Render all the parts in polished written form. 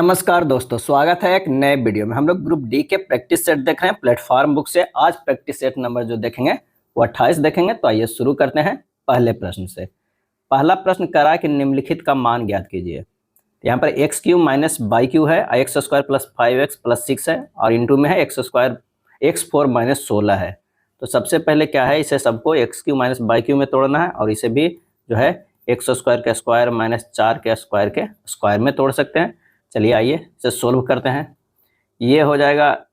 नमस्कार दोस्तों, स्वागत है एक नए वीडियो में। हम लोग ग्रुप डी के प्रैक्टिस सेट देख रहे हैं प्लेटफॉर्म बुक से। आज प्रैक्टिस सेट नंबर जो देखेंगे वो 28 देखेंगे। तो आइए शुरू करते हैं पहले प्रश्न से। पहला प्रश्न करा कि निम्नलिखित का मान ज्ञात कीजिए। यहाँ पर x q minus b q है, x square plus 5x plus 6 है और इंटू में है एक्स स्क्वायर x4 माइनस 16 है। तो सबसे पहले क्या है, इसे सबको x q minus b Q में तोड़ना है और इसे भी जो है एक्स स्क्वायर के स्क्वायर माइनस 4 के स्क्वायर में तोड़ सकते हैं। चलिए आइए इसे सोल्व करते हैं। ये हो जाएगा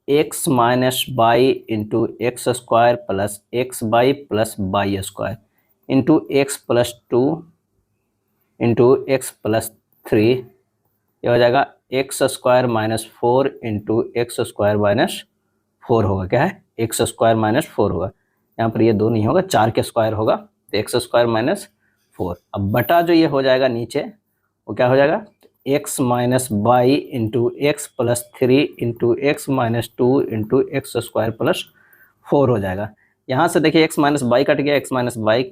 x minus by into X square plus X Y plus Y square into x plus 2 into x plus 3। ये हो जाएगा x square minus 4 into X square minus 4 होगा। क्या है, एक्स स्क्वायर माइनस 4 होगा। यहाँ पर ये 2 नहीं होगा, 4 के स्क्वायर होगा तो एक्स स्क्वायर माइनस 4। अब बटा जो ये हो जाएगा नीचे वो क्या हो जाएगा, x minus by into x plus 3 into X minus 2 into X square plus 4 हो जाएगा। यहाँ से देखिए एक्स माइनस बाई कट गया, एक्स माइनस बाई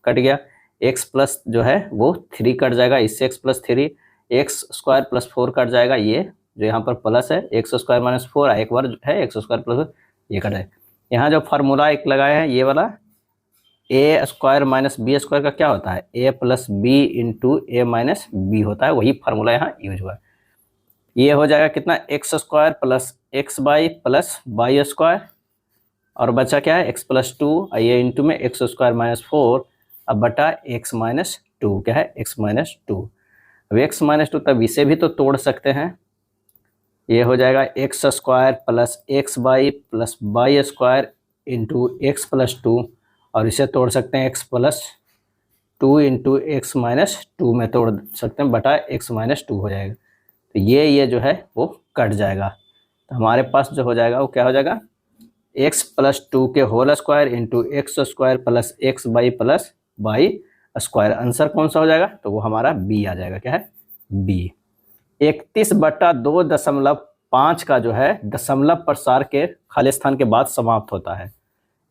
कट गया, एक्स प्लस जो है वो 3 कट जाएगा, इससे x plus 3, x square plus 4 cut जाएगा। ये जो यहाँ पर प्लस है एक्स स्क्वायर माइनस 4, एक बार है एक्स स्क्वायर प्लस ये कट है। यहाँ जो फार्मूला एक लगाया है ये वाला ए स्क्वायर माइनस बी स्क्वायर का क्या होता है, ए प्लस बी इंटू ए माइनस बी होता है। वही फार्मूला यहाँ यूज हुआ है। ये हो जाएगा कितना, x square plus X Y plus Y square और बचा क्या है एक्स प्लस 2, ये इंटू में एक्स स्क्वायर माइनस 4 अब बटा एक्स माइनस 2। क्या है, एक्स माइनस 2। अब एक्स माइनस 2 तब इसे भी तो तोड़ सकते हैं। ये हो जाएगा x square plus X Y plus Y square into x plus 2 और इसे तोड़ सकते हैं x plus 2 into X minus 2 में तोड़ सकते हैं, बटा एक्स माइनस 2 हो जाएगा। तो ये जो है वो कट जाएगा। तो हमारे पास जो हो जाएगा वो क्या हो जाएगा, एक्स प्लस 2 के whole square into X square plus X Y plus Y square. Answer कौन सा हो जाएगा, तो वो हमारा बी आ जाएगा। क्या है, बी। 31/2.5 का जो है दशमलव प्रसार के खाली स्थान के बाद समाप्त होता है।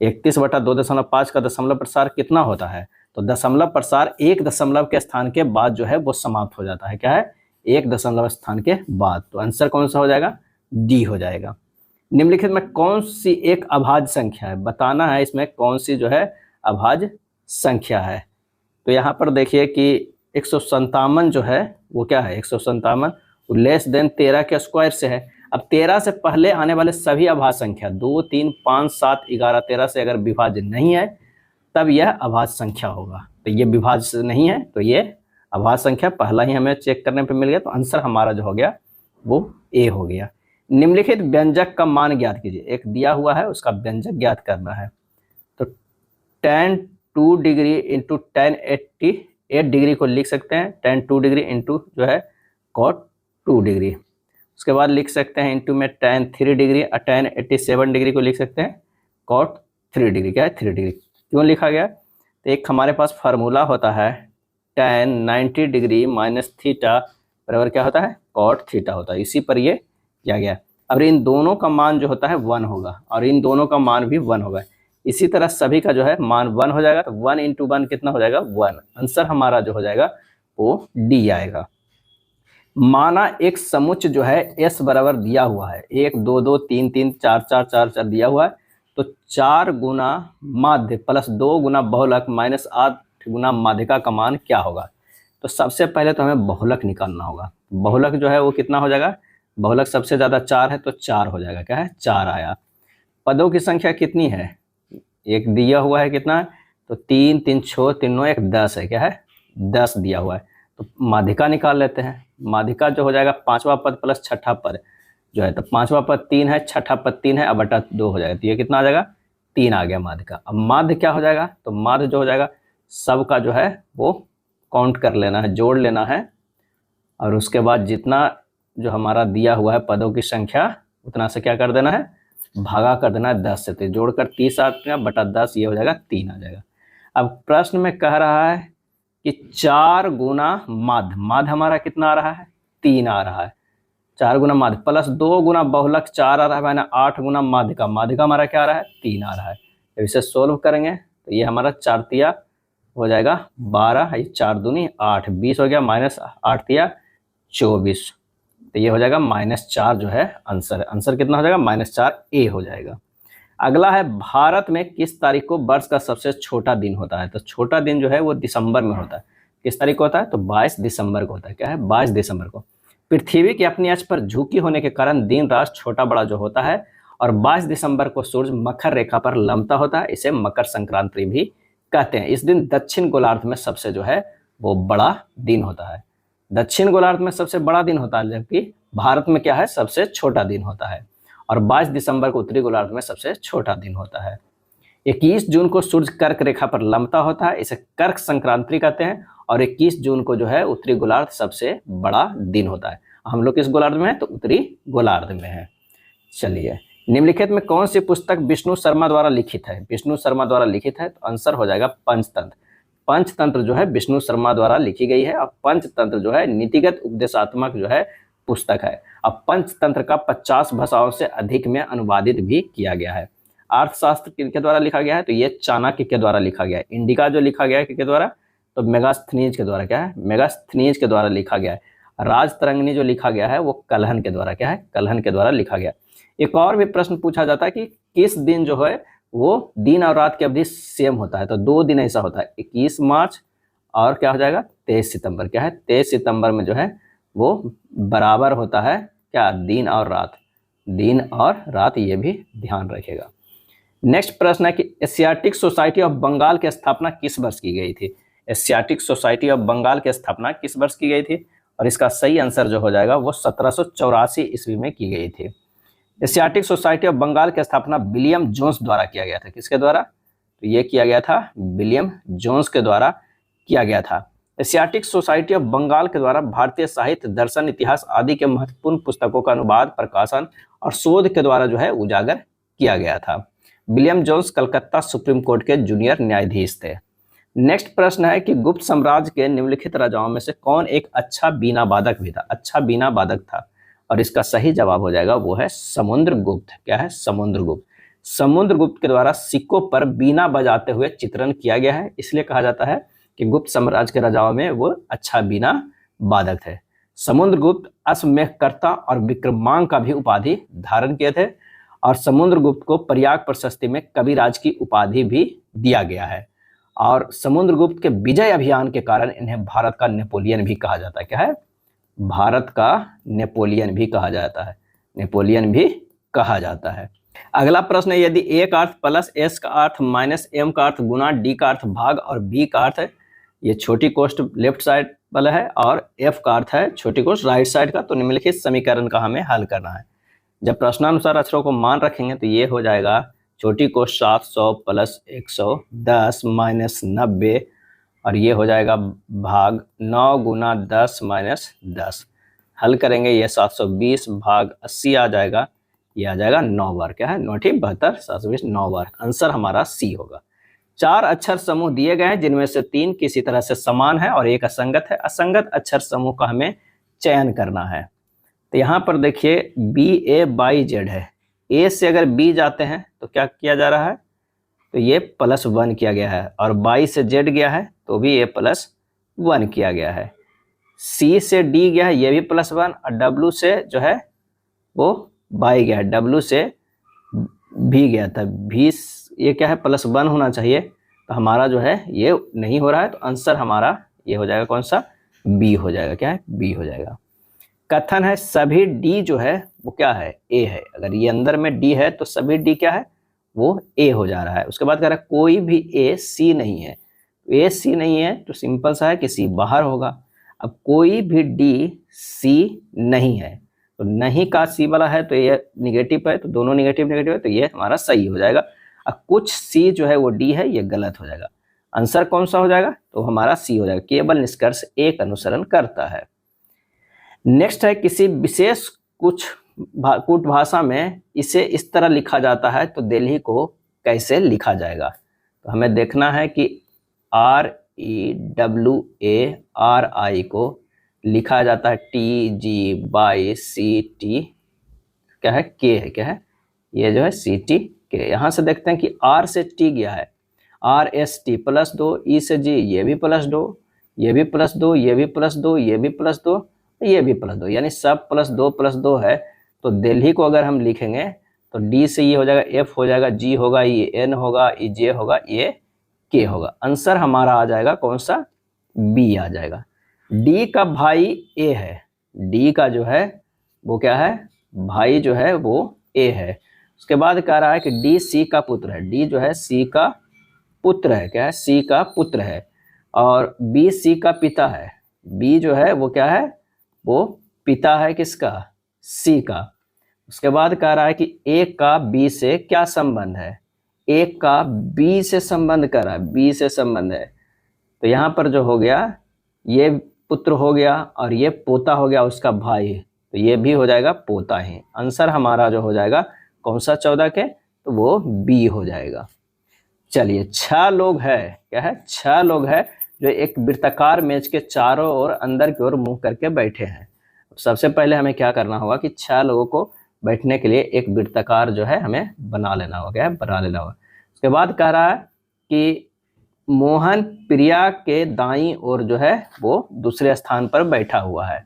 31/2.5 का दशमलव प्रसार कितना होता है, तो दशमलव प्रसार एक दशमलव के स्थान के बाद जो है वो समाप्त हो जाता है। क्या है, एक दशमलव स्थान के बाद। तो आंसर कौन सा हो जाएगा, डी हो जाएगा। निम्नलिखित में कौन सी एक अभाज्य संख्या है, बताना है इसमें कौन सी जो है अभाज्य संख्या है। तो यहाँ पर देखिए कि 157 जो है वो क्या है, 157 लेस देन 13 के स्क्वायर से है। अब 13 से पहले आने वाले सभी अभाज्य संख्या 2, 3, 5, 7, 11, 13 से अगर विभाज्य नहीं है तब यह अभाज्य संख्या होगा। तो ये विभाज्य नहीं है तो ये अभाज्य संख्या, पहला ही हमें चेक करने पे मिल गया। तो आंसर हमारा जो हो गया वो ए हो गया। निम्नलिखित व्यंजक का मान ज्ञात कीजिए। एक दिया हुआ है उसका व्यंजक ज्ञात करना है। तो tan 2 degree into tan 88 degree को लिख सकते हैं tan 2 डिग्री इंटू जो है cot 2 डिग्री। उसके बाद लिख सकते हैं इंटू में tan 3 डिग्री और tan 87 डिग्री को लिख सकते हैं cot 3 डिग्री। क्या है, 3 डिग्री क्यों लिखा गया, तो एक हमारे पास फार्मूला होता है tan 90 डिग्री माइनस थीटा बराबर क्या होता है, cot थीटा होता है। इसी पर ये किया गया। अब इन दोनों का मान जो होता है 1 होगा और इन दोनों का मान भी 1 होगा। इसी तरह सभी का जो है मान 1 हो जाएगा। तो 1 इंटू 1 कितना हो जाएगा, 1। आंसर हमारा जो हो जाएगा वो डी आएगा। माना एक समुच्च जो है S बराबर दिया हुआ है, 1 2 2 3 3 4 4 4 4 दिया हुआ है। तो 4 गुना माध्य प्लस 2 गुना बहुलक माइनस 8 गुना माध्यिका का मान क्या होगा। तो सबसे पहले तो हमें बहुलक निकालना होगा। बहुलक जो है वो कितना हो जाएगा, बहुलक सबसे ज़्यादा 4 है तो 4 हो जाएगा। क्या है, 4 आया। पदों की संख्या कितनी है, एक दिया हुआ है कितना है, तो 3 3 6 3 9 1 10 है। क्या है, 10 दिया हुआ है। तो माध्यिका निकाल लेते हैं। माध्यिका जो हो जाएगा 5वां पद प्लस छठा पद जो है, तो 5वां पद 3 है, छठा पद 3 है, अब बटा 2 हो जाएगा। तो ये कितना आ जाएगा, 3 आ गया माध्यिका। अब माध्य क्या हो जाएगा, तो माध्य जो हो जाएगा सबका जो है वो काउंट कर लेना है, जोड़ लेना है और उसके बाद जितना जो हमारा दिया हुआ है पदों की संख्या उतना से क्या कर देना है, भागा कर देना है 10 से। तो जोड़कर 30 आएगा बटा 10, ये हो जाएगा 3 आ जाएगा। अब प्रश्न में कह रहा है कि 4 गुना माध्य, माध्य हमारा कितना आ रहा है, 3 आ रहा है। 4 गुना माध्य प्लस 2 गुना बहुलक 4 आ रहा है, मैंने 8 गुना माध्यिका, माध्यिका हमारा क्या आ रहा है, 3 आ रहा है। जब इसे सोल्व करेंगे तो ये हमारा 4 तिया हो जाएगा 12, 4 दूनी 8, 20 हो गया, माइनस 8 तिया 24। तो ये हो जाएगा -4 जो है आंसर। आंसर कितना हो जाएगा? -4 हो जाएगा। अगला है, भारत में किस तारीख को वर्ष का सबसे छोटा दिन होता है? तो छोटा दिन जो है वो दिसंबर में होता है। किस तारीख को होता है? तो 22 दिसंबर को होता है। क्या है? 22 दिसंबर को। पृथ्वी की अपनी अक्ष पर झुकी होने के कारण दिन रात छोटा बड़ा जो होता है, और 22 दिसंबर को सूर्य मकर रेखा पर लंबता होता है। इसे मकर संक्रांति भी कहते हैं। इस दिन दक्षिण गोलार्ध में सबसे जो है वो बड़ा दिन होता है। दक्षिण गोलार्ध में सबसे बड़ा दिन होता है, जबकि भारत में क्या है? सबसे छोटा दिन होता है। और 22 दिसंबर को उत्तरी गोलार्ध में सबसे छोटा दिन होता है। 21 जून को सूर्य कर्क रेखा पर लंबता होता है। इसे कर्क संक्रांति कहते हैं। और 21 जून को जो है उत्तरी गोलार्ध सबसे बड़ा दिन होता है। हम लोग किस गोलार्ध में है? तो उत्तरी गोलार्ध में है। चलिए, निम्नलिखित में कौन सी पुस्तक विष्णु शर्मा द्वारा लिखित है? विष्णु शर्मा द्वारा लिखित है, तो आंसर हो जाएगा पंचतंत्र। पंचतंत्र जो है विष्णु शर्मा द्वारा लिखी गई है। और पंचतंत्र जो है नीतिगत उपदेशात्मक जो है पुस्तक है। अब पंचतंत्र का 50 भाषाओं से अधिक में अनुवादित भी किया गया है। अर्थशास्त्र किनके द्वारा लिखा गया है? तो ये चाणक्य के द्वारा लिखा गया है। इंडिका जो लिखा गया है किसके द्वारा? तो मेगास्थनीज के द्वारा। क्या है? मेगास्थनीज के द्वारा लिखा गया है। राजतरंगिणी जो लिखा गया है वो कलहन के द्वारा। क्या है? कलहन के द्वारा लिखा गया। एक और भी प्रश्न पूछा जाता है कि किस दिन जो है वो दिन और रात की अवधि सेम होता है? तो 2 दिन ऐसा होता है, 21 मार्च और क्या हो जाएगा? 23 सितंबर। क्या है? 23 सितंबर में जो है वो बराबर होता है क्या? दिन और रात। दिन और रात, ये भी ध्यान रखिएगा। नेक्स्ट प्रश्न है कि एशियाटिक सोसाइटी ऑफ बंगाल की स्थापना किस वर्ष की गई थी? एशियाटिक सोसाइटी ऑफ बंगाल की स्थापना किस वर्ष की गई थी? और इसका सही आंसर जो हो जाएगा वो 1784 ईस्वी में की गई थी। एशियाटिक सोसाइटी ऑफ बंगाल की स्थापना विलियम जोन्स द्वारा किया गया था। किसके द्वारा? तो ये किया गया था विलियम जोन्स के द्वारा किया गया था। एशियाटिक सोसाइटी ऑफ बंगाल के द्वारा भारतीय साहित्य, दर्शन, इतिहास आदि के महत्वपूर्ण पुस्तकों का अनुवाद, प्रकाशन और शोध के द्वारा जो है उजागर किया गया था। William Jones Calcutta supreme court के जूनियर न्यायाधीश थे। नेक्स्ट प्रश्न है कि गुप्त साम्राज्य के निम्नलिखित राजाओं में से कौन एक अच्छा बीना वादक भी था? अच्छा बीना वादक था। और इसका सही जवाब हो जाएगा वो है समुद्रगुप्त। क्या है? समुद्रगुप्त। समुद्रगुप्त के द्वारा सिक्कों पर बीना बजाते हुए चित्रण किया गया है, इसलिए कहा जाता है कि गुप्त साम्राज्य के राजाओं में वो अच्छा बीना वादक थे। समुद्रगुप्त अश्वमेधकर्ता और विक्रमांक का भी उपाधि धारण किए थे। और समुद्रगुप्त को प्रयाग प्रशस्ति में कविराज की उपाधि भी दिया गया है। और समुद्रगुप्त के विजय अभियान के कारण इन्हें भारत का नेपोलियन भी कहा जाता है। क्या है? भारत का नेपोलियन भी कहा जाता है। नेपोलियन भी कहा जाता है। अगला प्रश्न है, यदि ए का अर्थ प्लस, एस का अर्थ माइनस, एम का अर्थ गुना, डी का अर्थ भाग और बी का अर्थ है, ये छोटी कोष्ठ लेफ्ट साइड वाला है और एफ का अर्थ है छोटी कोष्ठ राइट साइड का, तो निम्नलिखित समीकरण का हमें हल करना है। जब प्रश्नानुसार अक्षरों को मान रखेंगे तो ये हो जाएगा छोटी कोष्ठ 700 प्लस 110 माइनस 90, और ये हो जाएगा भाग 9 गुना 10 माइनस 10। हल करेंगे ये 720 भाग 80 आ जाएगा, ये आ जाएगा 9 बार। क्या है? 9 72 720 9 बार। आंसर हमारा सी होगा। 4 अक्षर समूह दिए गए हैं जिनमें से 3 किसी तरह से समान है और एक असंगत है। असंगत अक्षर समूह का हमें चयन करना है। तो यहाँ पर देखिए BA/Z है। ए से अगर बी जाते हैं तो क्या किया जा रहा है? तो ये +1 किया गया है। और बाई से जेड गया है तो भी ये +1 किया गया है। सी से डी गया है, ये भी +1। और डब्ल्यू से जो है वो बाई गया है, डब्ल्यू से भी गया था, भी ये क्या है +1 होना चाहिए, तो हमारा जो है ये नहीं हो रहा है, तो आंसर हमारा ये हो जाएगा कौन सा? बी हो जाएगा। क्या है? बी हो जाएगा। कथन है सभी डी जो है वो क्या है? ए है। अगर ये अंदर में डी है तो सभी डी क्या है? वो ए हो जा रहा है। उसके बाद कह रहा है कोई भी ए सी नहीं है। ए सी नहीं है तो सिंपल सा है कि सी बाहर होगा। अब कोई भी डी सी नहीं है, तो नहीं का सी वाला है तो ये निगेटिव है, तो दोनों निगेटिव निगेटिव है, तो ये हमारा सही हो जाएगा। अब कुछ सी जो है वो डी है, ये गलत हो जाएगा। आंसर कौन सा हो जाएगा? तो हमारा सी हो जाएगा। केवल निष्कर्ष एक अनुसरण करता है। नेक्स्ट है किसी विशेष कूट भाषा में इसे इस तरह लिखा जाता है तो दिल्ली को कैसे लिखा जाएगा? तो हमें देखना है कि REWARI को लिखा जाता है TGCT, क्या है? K है। क्या है? ये जो है CT K। यहाँ से देखते हैं कि R से T गया है, RST +2, E से G ये भी +2, ये भी +2, ये भी +2, ये भी +2, ये भी +2, यानी सब +2 है। तो दिल्ली को अगर हम लिखेंगे तो डी से ये हो जाएगा, एफ हो जाएगा, जी होगा, ये एन होगा, ये जे होगा, ये के होगा। आंसर हमारा आ जाएगा कौन सा, बी आ जाएगा। डी का भाई ए है, डी का जो है वो क्या है, भाई जो है वो ए है। उसके बाद कह रहा है कि डी सी का पुत्र है, डी जो है सी का पुत्र है, क्या है, सी का पुत्र है। और बी सी का पिता है, बी जो है वो क्या है, वो पिता है किसका, सी का। उसके बाद कह रहा है कि ए का बी से क्या संबंध है, ए का बी से संबंध कर रहा है, बी से संबंध है। तो यहाँ पर जो हो गया, ये पुत्र हो गया और ये पोता हो गया उसका भाई, तो ये भी हो जाएगा पोता ही। आंसर हमारा जो हो जाएगा कौन सा 14 के, तो वो बी हो जाएगा। चलिए 6 लोग है, क्या है, 6 लोग है जो एक वृत्ताकार मेज के चारों ओर अंदर की ओर मुंह करके बैठे हैं। सबसे पहले हमें क्या करना होगा कि 6 लोगों को बैठने के लिए एक वृत्ताकार जो है हमें बना लेना होगा, क्या है, बना लेना होगा। उसके बाद कह रहा है कि मोहन प्रिया के दाईं ओर जो है वो दूसरे स्थान पर बैठा हुआ है।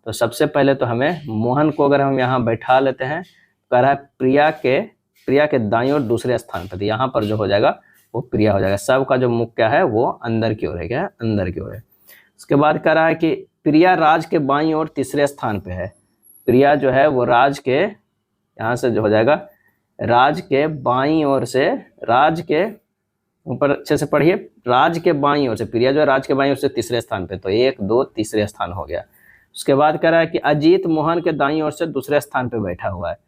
तो सबसे पहले तो हमें मोहन को अगर हम यहाँ बैठा लेते हैं, कह रहा है प्रिया के दाईं ओर दूसरे स्थान पर, तो यहाँ पर जो हो जाएगा वो प्रिया हो जाएगा। सब का जो मुख क्या है वो अंदर की ओर है, क्या है, अंदर की ओर है। उसके बाद कह रहा है कि प्रिया राज के बाईं ओर तीसरे स्थान पे है, प्रिया जो है वो राज के, यहाँ से जो हो जाएगा राज के बाईं ओर से, राज के ऊपर अच्छे से पढ़िए, राज के बाईं ओर से, प्रिया जो है राज के बाईं ओर से तीसरे स्थान पे, तो 1 2 तीसरे स्थान हो गया। उसके बाद कह रहा है कि अजीत मोहन के दाईं ओर से दूसरे स्थान पे बैठा हुआ है।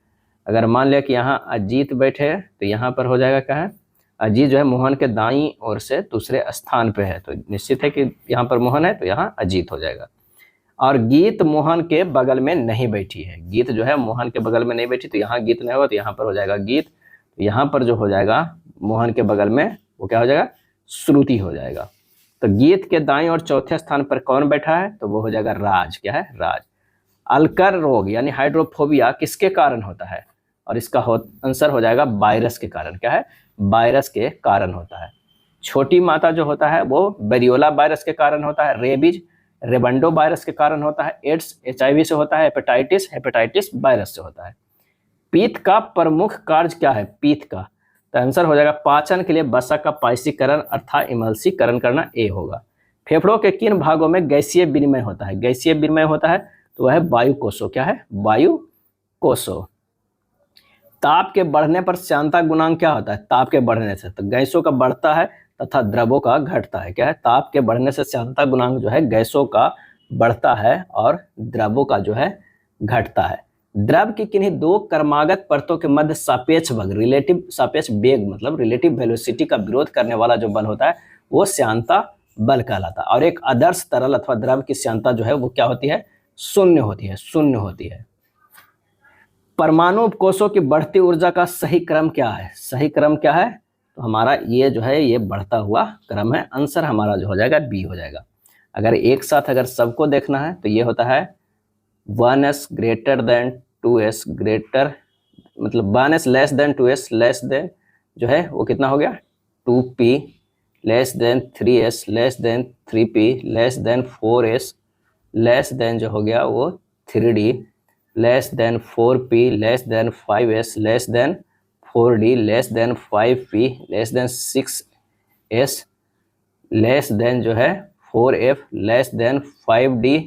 अगर मान लिया कि यहाँ अजीत बैठे तो यहाँ पर हो जाएगा क्या है, अजीत जो है मोहन के दाईं ओर से दूसरे स्थान पे है, तो निश्चित है कि यहाँ पर मोहन है तो यहाँ अजीत हो जाएगा। और गीत मोहन के बगल में नहीं बैठी है, गीत जो है मोहन के बगल में नहीं बैठी, तो यहाँ गीत नहीं होगा, तो यहाँ पर हो जाएगा गीत। तो यहाँ पर जो हो जाएगा मोहन के बगल में वो क्या हो जाएगा, श्रुति हो जाएगा। तो गीत के दाईं और चौथे स्थान पर कौन बैठा है, तो वो हो जाएगा राज, क्या है, राज। अल्कर रोग यानी हाइड्रोफोबिया किसके कारण होता है, और इसका आंसर हो जाएगा वायरस के कारण, क्या है, वायरस के कारण होता है। छोटी माता जो होता है वो बेरियोला वायरस के कारण होता है, रेबीज रेबंडो वायरस के कारण होता है, एड्स HIV से होता है, हेपेटाइटिस वायरस से होता है। पीत का प्रमुख कार्य क्या है, पीत का, तो आंसर हो जाएगा पाचन के लिए वसा का पाइसीकरण अर्थात इमल्सीकरण करना, ए होगा। फेफड़ों के किन भागों में गैसीय विनिमय होता है, गैसीय विनिमय होता है तो वह है वायु कोषों, क्या है, वायु कोषों। ताप के बढ़ने पर श्यानता गुणांक क्या होता है, ताप के बढ़ने से, तो गैसों का बढ़ता है तथा द्रवों का घटता है, क्या है, ताप के बढ़ने से श्यानता गुणांक जो है गैसों का बढ़ता है और द्रवों का जो है घटता है। द्रव की किन्हीं 2 क्रमागत परतों के मध्य सापेक्ष वेग, रिलेटिव सापेक्ष वेग मतलब रिलेटिव वेलोसिटी का विरोध करने वाला जो बल होता है वो श्यानता बल कहलाता है। और एक आदर्श तरल अथवा द्रव की श्यानता जो है वो क्या होती है, शून्य होती है, शून्य होती है। परमाणु कोषों की बढ़ती ऊर्जा का सही क्रम क्या है, सही क्रम क्या है, तो हमारा ये जो है ये बढ़ता हुआ क्रम है। आंसर हमारा जो हो जाएगा बी हो जाएगा। अगर एक साथ अगर सबको देखना है तो ये होता है 1s greater than 2s greater, मतलब 1s less than 2s less than जो है वो कितना हो गया 2p less than 3s less than 3p less than 4s less than जो हो गया वो 3d less than 4p less than 5s less than 4d less than 5p less than 6s less than जो है 4f less than 5d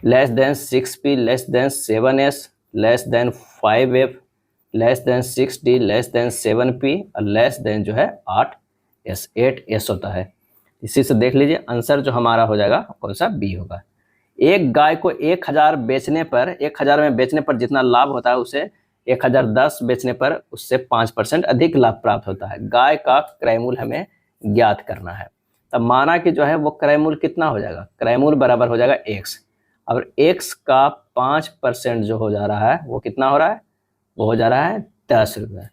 less than 6p less than 7s less than 5f less than 6d less than 7p और less than जो है 8s होता है। इसी से देख लीजिए आंसर जो हमारा हो जाएगा कौन सा बी होगा। एक गाय को 1000 बेचने पर 1000 में बेचने पर जितना लाभ होता है उसे 1010 बेचने पर उससे 5% अधिक लाभ प्राप्त होता है। गाय का क्रय मूल्य हमें ज्ञात करना है। तब माना कि जो है वो क्रय मूल्य कितना हो जाएगा, क्रय मूल्य बराबर हो जाएगा x, और x का 5% जो हो जा रहा है वो कितना हो रहा है, वो हो जा रहा है 10 रुपये।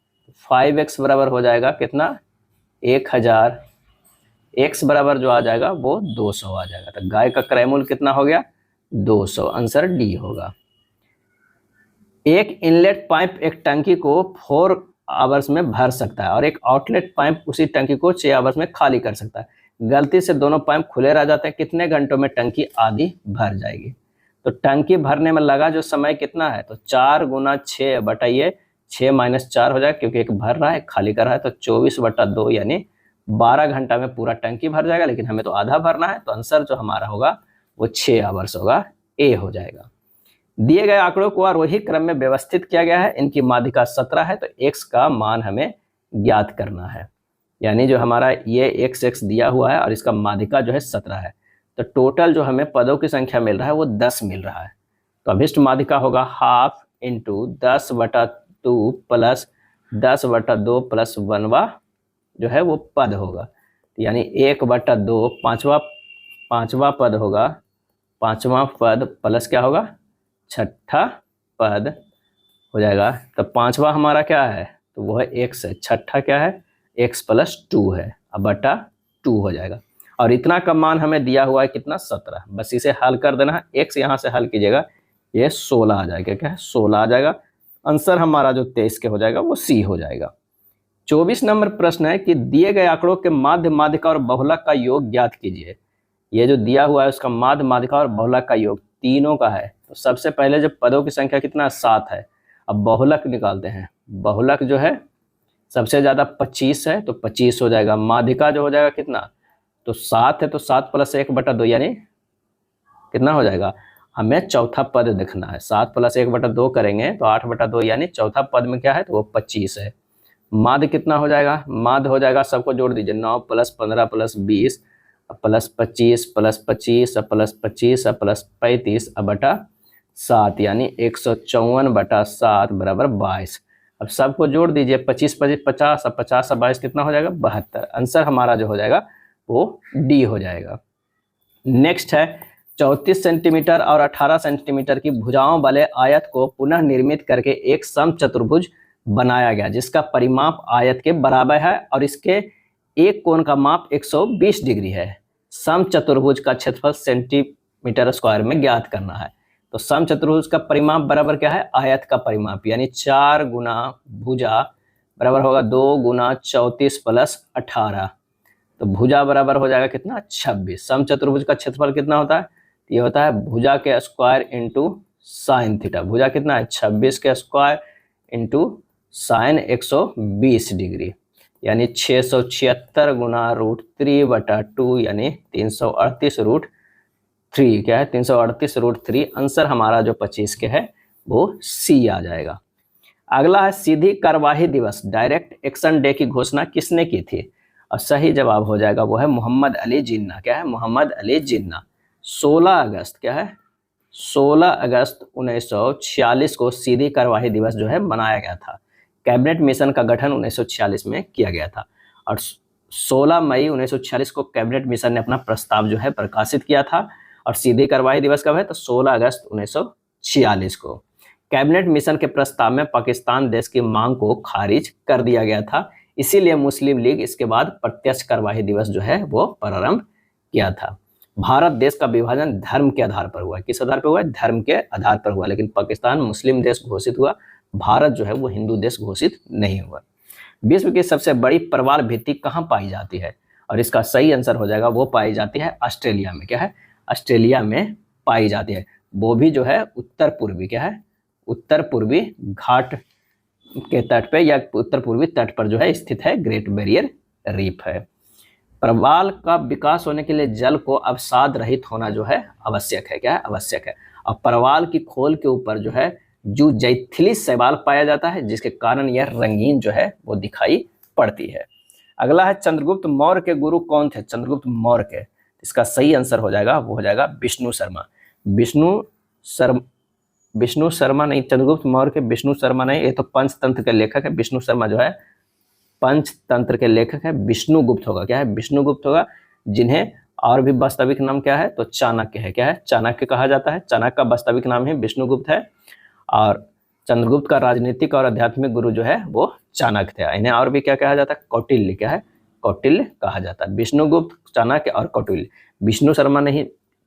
5x बराबर हो जाएगा कितना 1000, x बराबर जो आ जाएगा वो 200 आ जाएगा। तो गाय का क्रय मूल्य कितना हो गया 200, आंसर डी होगा। एक इनलेट पाइप एक टंकी को 4 आवर्स में भर सकता है और एक आउटलेट पाइप उसी टंकी को 6 आवर्स में खाली कर सकता है। गलती से दोनों पाइप खुले रह जाते हैं, कितने घंटों में टंकी आधी भर जाएगी। तो टंकी भरने में लगा जो समय कितना है, तो 4 गुना 6 बटा ये 6 माइनस 4 हो जाएगा, क्योंकि एक भर रहा है खाली कर रहा है, तो 24/2 यानी 12 घंटा में पूरा टंकी भर जाएगा, लेकिन हमें तो आधा भरना है, तो आंसर जो हमारा होगा वो 6 आवर्स होगा, ए हो जाएगा। दिए गए आंकड़ों को आरोही क्रम में व्यवस्थित किया गया है, इनकी माध्यिका 17 है, तो x का मान हमें ज्ञात करना है। यानी जो हमारा ये x दिया हुआ है और इसका माध्यिका जो है 17 है, तो टोटल जो हमें पदों की संख्या मिल रहा है वो 10 मिल रहा है। तो अभिष्ट माध्यिका होगा हाफ इंटू 10/2 प्लस 10/2 प्लस 1वां जो है वो पद होगा, यानी 1/2 पांचवा पद होगा, 5वां पद प्लस क्या होगा, 6ठा पद हो जाएगा। तो 5वां हमारा क्या है, तो वो है x है, 6ठा क्या है, x + 2 है, अब बटा 2 हो जाएगा। और इतना का मान हमें दिया हुआ है कितना, 17। बस इसे हल कर देना है, x यहाँ से हल कीजिएगा, ये 16 आ जाएगा, क्या है 16 आ जाएगा। आंसर हमारा जो 23 के हो जाएगा वो सी हो जाएगा। 24 नंबर प्रश्न है कि दिए गए आंकड़ों के माध्य, माध्यिका और बहुलक का योग ज्ञात कीजिए। ये जो दिया हुआ है उसका माध्य, माध्यिका और बहुलक का योग तीनों का है। तो सबसे पहले जब पदों की संख्या कितना 7 है, अब बहुलक निकालते हैं। बहुलक जो है सबसे ज्यादा 25 है, तो 25 हो जाएगा। माध्यिका जो हो जाएगा कितना, तो 7 है, तो 7 + 1/2 यानी कितना हो जाएगा, हमें चौथा पद देखना है। 7 + 1/2 करेंगे तो 8/2 यानी चौथा पद में क्या है, तो वो 25 है। माध्य कितना हो जाएगा, माध्य हो जाएगा, सबको जोड़ दीजिए, 9 + 15 + 20 + 25 + 25 + 25 + 35 बटा 7 यानी 154/7 बराबर 22। अब सबको जोड़ दीजिए, 25 25 50, अब 50 और 22 कितना हो जाएगा, 72। आंसर हमारा जो हो जाएगा वो डी हो जाएगा। नेक्स्ट है 34 सेंटीमीटर और 18 सेंटीमीटर की भुजाओं वाले आयत को पुनः निर्मित करके एक समचतुर्भुज बनाया गया, जिसका परिमाप आयत के बराबर है और इसके एक कोण का माप 120 डिग्री है। समचतुर्भुज का क्षेत्रफल सेंटीमीटर स्क्वायर में ज्ञात करना है। तो समचतुर्भुज का परिमाप बराबर क्या है, आयत का परिमाप, यानी 4 गुना भुजा बराबर होगा 2 गुना 34 + 18। तो भुजा बराबर हो जाएगा कितना, 26। समचतुर्भुज का क्षेत्रफल कितना होता है, ये होता है भुजा के स्क्वायर इंटू साइन थीटा। भुजा कितना है, 26 के स्क्वायर इंटू साइन 120 डिग्री, यानी 676 गुना √3/2 यानी 338 क्या है, 338 आंसर हमारा जो 25 के है वो सी आ जाएगा। अगला है सीधी कार्यवाही दिवस, डायरेक्ट एक्शन डे की घोषणा किसने की थी, और सही जवाब हो जाएगा वो है मोहम्मद अली जिन्ना। क्या है, मोहम्मद अली जिन्ना। 16 अगस्त क्या है, 16 अगस्त 1946 को सीधी कार्यवाही दिवस जो है मनाया गया था। कैबिनेट मिशन का गठन 1946 में किया गया था और 16 मई 1946 को कैबिनेट मिशन ने अपना प्रस्ताव जो है प्रकाशित किया था। और सीधी कार्यवाही दिवस कब है, तो 16 अगस्त 1946 को। कैबिनेट मिशन के प्रस्ताव में पाकिस्तान देश की मांग को खारिज कर दिया गया था, इसीलिए मुस्लिम लीग इसके बाद प्रत्यक्ष कार्यवाही दिवस जो है वो प्रारंभ किया था। भारत देश का विभाजन धर्म के आधार पर हुआ है, किस आधार पर हुआ है, धर्म के आधार पर हुआ, लेकिन पाकिस्तान मुस्लिम देश घोषित हुआ, भारत जो है वो हिंदू देश घोषित नहीं हुआ। विश्व की सबसे बड़ी प्रवाल भित्ति कहाँ पाई जाती है, और इसका सही आंसर हो जाएगा वो पाई जाती है ऑस्ट्रेलिया में। क्या है, ऑस्ट्रेलिया में पाई जाती है। वो भी जो है उत्तर पूर्वी, क्या है, उत्तर पूर्वी घाट के तट पे या उत्तर पूर्वी तट पर जो है स्थित है, ग्रेट बैरियर रीफ है। प्रवाल का विकास होने के लिए जल को अवसाद रहित होना जो है आवश्यक है। क्या है, आवश्यक है। और प्रवाल की खोल के ऊपर जो है जो जैथिली शैवाल पाया जाता है, जिसके कारण यह रंगीन जो है वो दिखाई पड़ती है। अगला है चंद्रगुप्त मौर्य के गुरु कौन थे, चंद्रगुप्त मौर्य के। इसका सही आंसर हो जाएगा वो हो जाएगा विष्णु शर्मा। विष्णु शर्मा नहीं, चंद्रगुप्त मौर्य के विष्णु शर्मा नहीं, ये तो पंचतंत्र के लेखक है। विष्णु शर्मा जो है पंचतंत्र के लेखक है। विष्णुगुप्त होगा, क्या है, विष्णुगुप्त होगा, जिन्हें और भी वास्तविक नाम क्या है, तो चाणक्य है। क्या है, चाणक्य कहा जाता है। चाणक्य का वास्तविक नाम है विष्णुगुप्त है, और चंद्रगुप्त का राजनीतिक और आध्यात्मिक गुरु जो है वो चाणक्य थे। इन्हें और भी क्या कहा जाता है, कौटिल्य। क्या है, कौटिल्य कहा जाता है। विष्णुगुप्त, चाणक्य और कौटिल्य। विष्णु शर्मा नहीं,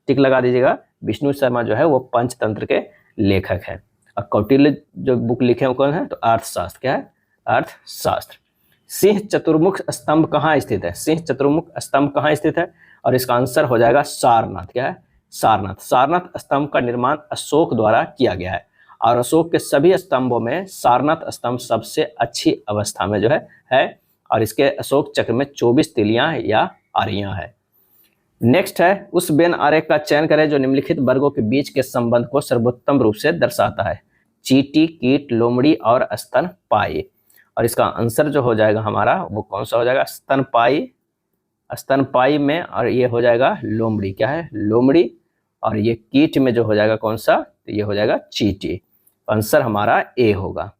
टिक लगा दीजिएगा। विष्णु शर्मा जो है वो पंचतंत्र के लेखक है। और कौटिल्य जो बुक लिखे वो कौन है, तो अर्थशास्त्र। क्या है, अर्थशास्त्र। सिंह चतुर्मुख स्तंभ कहाँ स्थित है, सिंह चतुर्मुख स्तंभ कहाँ स्थित है, और इसका आंसर हो जाएगा सारनाथ। क्या है, सारनाथ। सारनाथ स्तंभ का निर्माण अशोक द्वारा किया गया है और अशोक के सभी स्तंभों में सारनाथ स्तंभ सबसे अच्छी अवस्था में जो है और इसके अशोक चक्र में 24 तिलियां या आरियां है। नेक्स्ट है, उस वेन आरेख का चयन करें जो निम्नलिखित वर्गों के बीच के संबंध को सर्वोत्तम रूप से दर्शाता है। चींटी, कीट, लोमड़ी और स्तनपायी। और इसका आंसर जो हो जाएगा हमारा वो कौन सा हो जाएगा? स्तनपायी। स्तनपायी में और ये हो जाएगा लोमड़ी। क्या है? लोमड़ी। और ये कीट में जो हो जाएगा कौन सा? तो ये हो जाएगा चींटी। आंसर हमारा ए होगा।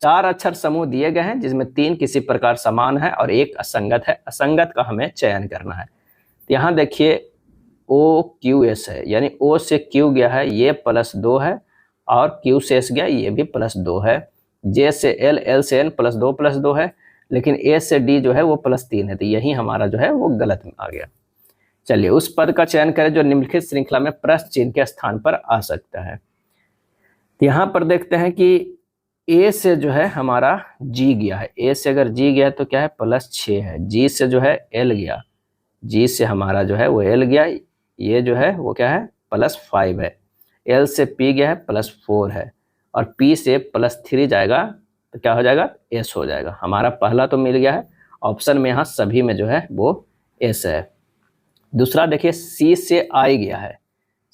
4 अक्षर समूह दिए गए हैं जिसमें 3 किसी प्रकार समान है और 1 असंगत है। असंगत का हमें चयन करना है। तो यहाँ देखिए OQS है, यानी O से Q गया है, ये +2 है और Q से S गया, ये भी +2 है। J से L, L से N +2 है, लेकिन A से D जो है वो +3 है, तो यही हमारा जो है वो गलत आ गया। चलिए उस पद का चयन करें जो निम्नलिखित श्रृंखला में प्रश्न चिन्ह के स्थान पर आ सकता है। तो यहाँ पर देखते हैं कि A से जो है हमारा G गया है। A से अगर G गया तो क्या है? +6 है। G से जो है L गया, G से हमारा जो है वो L गया, ये जो है वो क्या है? +5 है। L से P गया है, +4 है और P से +3 जाएगा तो क्या हो जाएगा? S हो जाएगा। हमारा पहला तो मिल गया है, ऑप्शन में यहाँ सभी में जो है वो S है। दूसरा देखिए C से I गया है,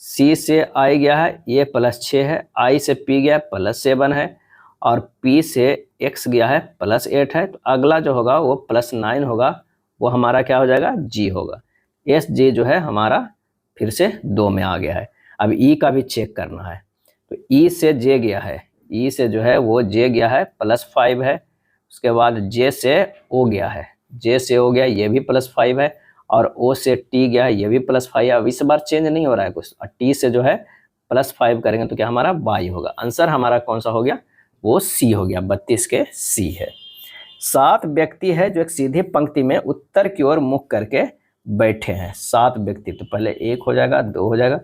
C से I गया है, ये +6 है। I से P गया +7 है और P से X गया है +8 है। तो अगला जो होगा वो +9 होगा, वो हमारा क्या हो जाएगा? G होगा। SG जो है हमारा फिर से 2 में आ गया है। अब E का भी चेक करना है। तो E से J गया है, E से जो है वो J गया है +5 है। उसके बाद J से O गया है, J से O गया, ये भी +5 है और O से T गया है, ये भी +5 है। अब इस बार चेंज नहीं हो रहा है कुछ, और T से जो है +5 करेंगे तो क्या हमारा? Y होगा। आंसर हमारा कौन सा हो गया? वो C हो गया। 32 के C है। 7 व्यक्ति है जो एक सीधी पंक्ति में उत्तर की ओर मुख करके बैठे हैं। 7 व्यक्ति, तो पहले 1 हो जाएगा, 2 हो जाएगा,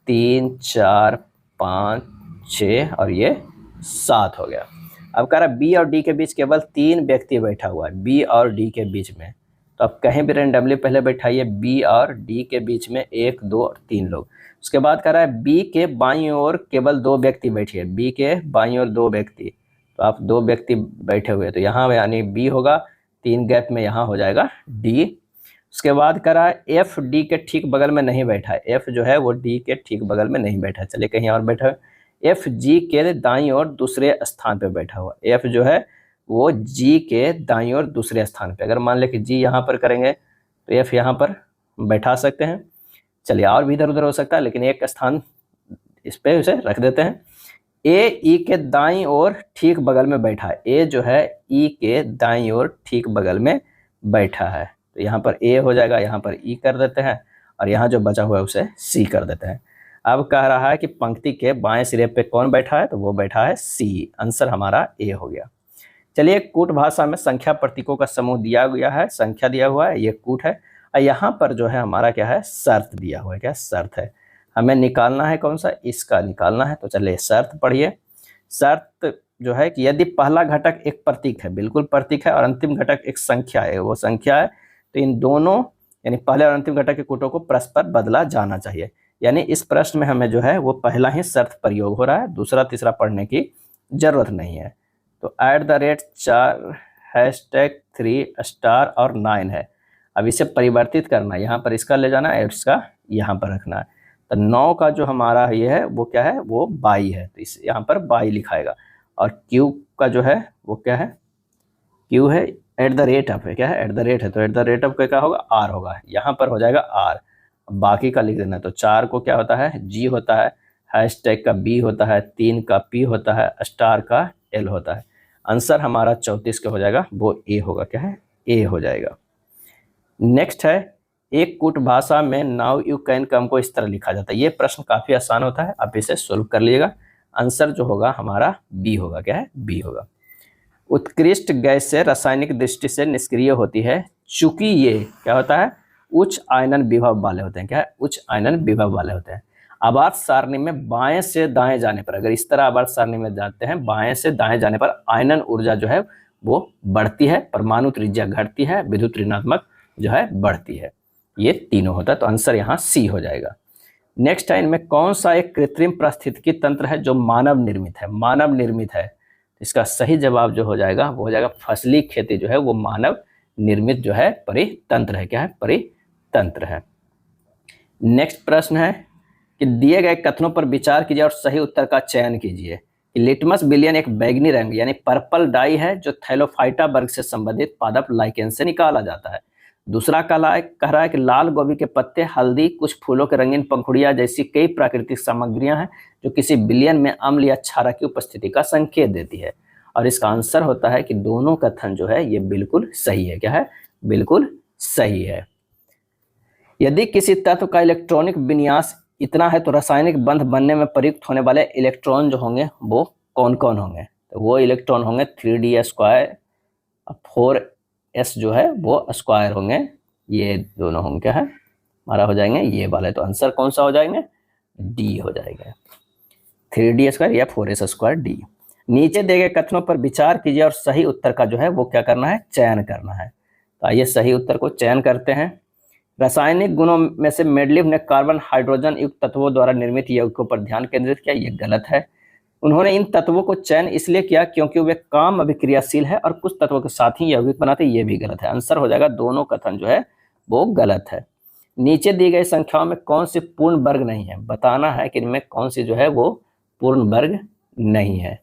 3, 4, 5, 6 और ये 7 हो गया। अब कह रहा है B और D के बीच केवल 3 व्यक्ति बैठा हुआ है, B और D के बीच में। तो अब कहीं भी रेंडमली पहले बैठाइए, B और D के बीच में 1, 2 और 3 लोग। उसके बाद कह रहा है B के बाईं ओर केवल 2 व्यक्ति बैठिए, B के बाईं ओर 2 व्यक्ति। तो आप 2 व्यक्ति बैठे हुए, तो यहाँ यानी B होगा, 3 गैप में यहाँ हो जाएगा D। उसके बाद कह रहा है F D के ठीक बगल में नहीं बैठा है, F जो है वो D के ठीक बगल में नहीं बैठा है। चलिए कहीं और बैठा है, F G के दाईं ओर दूसरे स्थान पे बैठा हुआ। F जो है वो G के दाईं ओर दूसरे स्थान पे। अगर मान ले कि G यहाँ पर करेंगे तो F यहाँ पर बैठा सकते हैं। चलिए और भी इधर उधर हो सकता है, लेकिन एक स्थान इस पे उसे रख देते हैं। A E के दाईं ओर ठीक बगल में बैठा है, A जो है E के दाईं ओर ठीक बगल में बैठा है। तो यहाँ पर A हो जाएगा, यहाँ पर E कर देते हैं और यहाँ जो बचा हुआ है उसे C कर देते हैं। अब कह रहा है कि पंक्ति के बाएं सिरे पे कौन बैठा है? तो वो बैठा है C। आंसर हमारा A हो गया। चलिए कूट भाषा में संख्या प्रतीकों का समूह दिया गया है, संख्या दिया हुआ है, ये कूट है। और यहाँ पर जो है हमारा क्या है? शर्त दिया हुआ है। क्या शर्त है? हमें निकालना है कौन सा? इसका निकालना है। तो चलिए शर्त पढ़िए। शर्त जो है कि यदि पहला घटक एक प्रतीक है, बिल्कुल प्रतीक है, और अंतिम घटक एक संख्या है, वो संख्या है, तो इन दोनों यानी पहले और अंतिम घटक के कूटों को परस्पर बदला जाना चाहिए। यानी इस प्रश्न में हमें जो है वो पहला ही शर्त प्रयोग हो रहा है, दूसरा तीसरा पढ़ने की जरूरत नहीं है। तो @4 #3 और 9 है। अब इसे परिवर्तित करना है, यहाँ पर इसका ले जाना है, इसका यहाँ पर रखना है। तो 9 का जो हमारा ये है वो क्या है? वो 22 है, तो इस यहाँ पर 22 लिखाएगा। और Q का जो है वो क्या है? Q है @ है। क्या है? @ है, तो @ का क्या होगा? R होगा, यहाँ पर हो जाएगा R। बाकी का लिख देना। तो 4 को क्या होता है? G होता है, # का B होता है, 3 का P होता है, स्टार का L होता है। आंसर हमारा 34 का हो जाएगा, वो A होगा। क्या है? A हो जाएगा। नेक्स्ट है, एक कूट भाषा में नाउ यू कैन कम को इस तरह लिखा जाता है। ये प्रश्न काफी आसान होता है, आप इसे सोल्व कर लीजिएगा। आंसर जो होगा हमारा B होगा। क्या है? B होगा। उत्कृष्ट गैस से रासायनिक दृष्टि से निष्क्रिय होती है, चूंकि ये क्या होता है? उच्च आयनन विभव वाले होते हैं। क्या है? उच्च आयनन विभव वाले होते हैं। आवर्त सारणी में बाएं से दाएं जाने पर, अगर इस तरह आवर्त सारणी में जाते हैं, बाएं से दाएं जाने पर आयनन ऊर्जा जो है वो बढ़ती है, परमाणु त्रिज्या घटती है, विद्युत ऋणात्मक जो है बढ़ती है। ये तीनों होता है, तो आंसर यहाँ C हो जाएगा। नेक्स्ट है, इनमें कौन सा एक कृत्रिम पारिस्थितिकी तंत्र है जो मानव निर्मित है? मानव निर्मित है, इसका सही जवाब जो हो जाएगा वो हो जाएगा फसली खेती जो है वो मानव निर्मित जो है परितंत्र है। क्या है? परितंत्र है। नेक्स्ट प्रश्न है कि दिए गए कथनों पर विचार कीजिए और सही उत्तर का चयन कीजिए। लिटमस विलियन एक बैगनी रंग यानी पर्पल डाई है जो थैलोफाइटा वर्ग से संबंधित पादप लाइकेन से निकाला जाता है। दूसरा कह रहा है कि लाल गोभी के पत्ते, हल्दी, कुछ फूलों के रंगीन पंखुड़ियां जैसी कई प्राकृतिक सामग्रियां हैं जो किसी विलियन में अम्ल या क्षारक की उपस्थिति का संकेत देती है। और इसका आंसर होता है कि दोनों कथन जो है ये बिल्कुल सही है। क्या है? बिल्कुल सही है। यदि किसी तत्व का इलेक्ट्रॉनिक विन्यास इतना है तो रासायनिक बंध बनने में प्रयुक्त होने वाले इलेक्ट्रॉन जो होंगे वो कौन कौन होंगे? तो वो इलेक्ट्रॉन होंगे 3d स्क्वायर, 4s जो है वो स्क्वायर होंगे, ये दोनों होंगे। क्या है? हमारा हो जाएंगे ये वाले। तो आंसर कौन सा हो जाएंगे? डी हो जाएगा, 3d स्क्वायर या 4s स्क्वायर डी। नीचे दिए गए कथनों पर विचार कीजिए और सही उत्तर का जो है वो क्या करना है? चयन करना है। तो आइए सही उत्तर को चयन करते हैं। रासायनिक गुणों में से मेडलिव ने कार्बन हाइड्रोजन युक्त तत्वों द्वारा निर्मित यौगिकों पर ध्यान केंद्रित किया, ये गलत है। उन्होंने इन तत्वों को चयन इसलिए किया क्योंकि वे काम अभिक्रियाशील है और कुछ तत्वों के साथ ही यौगिक बनाते, ये भी गलत है। आंसर हो जाएगा दोनों कथन जो है वो गलत है। नीचे दी गई संख्याओं में कौन सी पूर्ण वर्ग नहीं है? बताना है कि इनमें कौन सी जो है वो पूर्ण वर्ग नहीं है।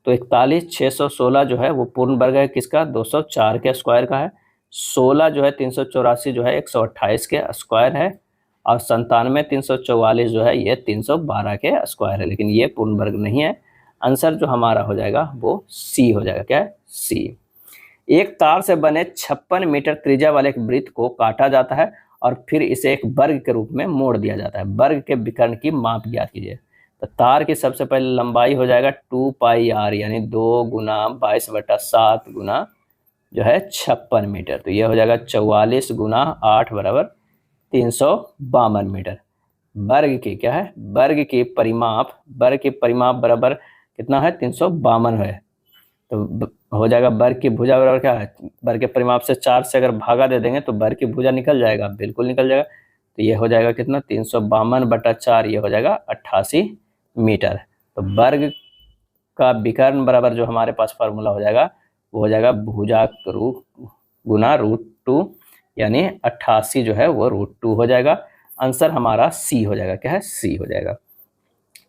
तो 41,616 जो है वो पूर्ण वर्ग है किसका? 204 के स्क्वायर का है। 16 जो है 384 जो है 128 के स्क्वायर है। और 97,344 जो है ये 312 के स्क्वायर है, लेकिन ये पूर्ण वर्ग नहीं है। आंसर जो हमारा हो जाएगा वो सी हो जाएगा। क्या है? सी। एक तार से बने 56 मीटर त्रिज्या वाले एक वृत्त को काटा जाता है और फिर इसे एक वर्ग के रूप में मोड़ दिया जाता है। वर्ग के विकर्ण की माप ज्ञात कीजिए। तो तार की सबसे पहले लंबाई हो जाएगा 2πr यानी 2 गुना 22/7 गुना जो है 56 मीटर। तो ये हो जाएगा 44 गुना 8 बराबर 352 मीटर। वर्ग की क्या है? वर्ग की परिमाप बराबर कितना है? 352 है। तो हो जाएगा वर्ग की भुजा बराबर क्या है? वर्ग के परिमाप से 4 से अगर भागा दे देंगे तो वर्ग की भुजा निकल जाएगा, बिल्कुल निकल जाएगा। तो ये हो जाएगा कितना? 352/4, ये हो जाएगा 88 मीटर। तो वर्ग का विकर्ण बराबर जो हमारे पास फार्मूला हो जाएगा वो हो जाएगा भुजा गुना √2 यानी 88 जो है वो √2 हो जाएगा। आंसर हमारा सी हो जाएगा। क्या है? सी हो जाएगा।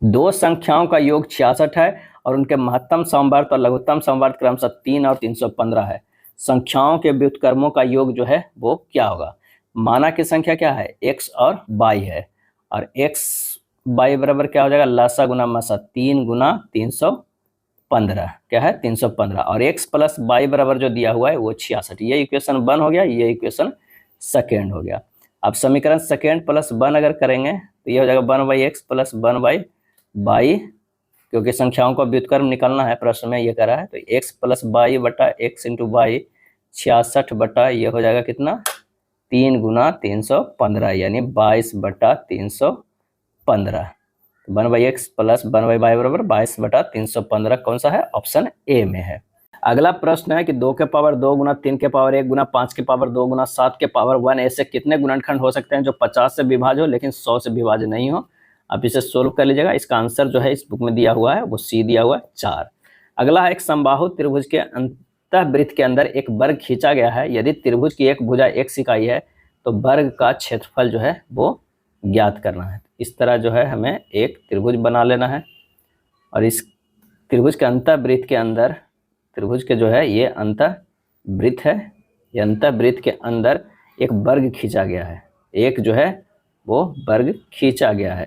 दो संख्याओं का योग 66 है और उनके महत्तम समवर्त और लघुत्तम समवर्त क्रमशः 3 और 315 है। संख्याओं के व्युत्क्रमों का योग जो है वो क्या होगा? माना की संख्या क्या है? x और y है, और x y बराबर क्या हो जाएगा? लसा गुना मसा 3 गुना 315। क्या है? 315। और x प्लस y बराबर जो दिया हुआ है वो 66। ये इक्वेशन 1 हो गया, ये इक्वेशन सेकेंड हो गया। अब समीकरण सेकेंड प्लस 1 अगर करेंगे तो ये हो जाएगा 1/x प्लस 1/y, क्योंकि संख्याओं का व्युत्क्रम निकालना है, प्रश्न में ये करा है। तो x प्लस y बटा x इंटू वाई 66 बटा ये हो जाएगा कितना? 3 गुना 315 यानी 22/315। 1/x प्लस 1/y बराबर 22/315 कौन सा है? ऑप्शन ए में है। अगला प्रश्न है कि 2 के पावर 2 गुना 3 के पावर 1 गुना 5 के पावर 2 गुना 7 के पावर 1 ऐसे कितने गुणनखंड हो सकते हैं जो 50 से विभाज्य हो लेकिन 100 से विभाज्य नहीं हो? आप इसे सोल्व कर लीजिएगा। इसका आंसर जो है इस बुक में दिया हुआ है वो सी दिया हुआ है 4। अगला है एक समबाहु त्रिभुज के अंतःवृत्त के अंदर एक वर्ग खींचा गया है। यदि त्रिभुज की एक भुजा x इकाई है तो वर्ग का क्षेत्रफल जो है वो ज्ञात करना है। इस तरह जो है हमें एक त्रिभुज बना लेना है और इस त्रिभुज के अंतःवृत्त के अंदर, त्रिभुज के जो है ये अंतःवृत्त है, ये अंतःवृत्त के अंदर एक वर्ग खींचा गया है। एक जो है वो वर्ग खींचा गया है,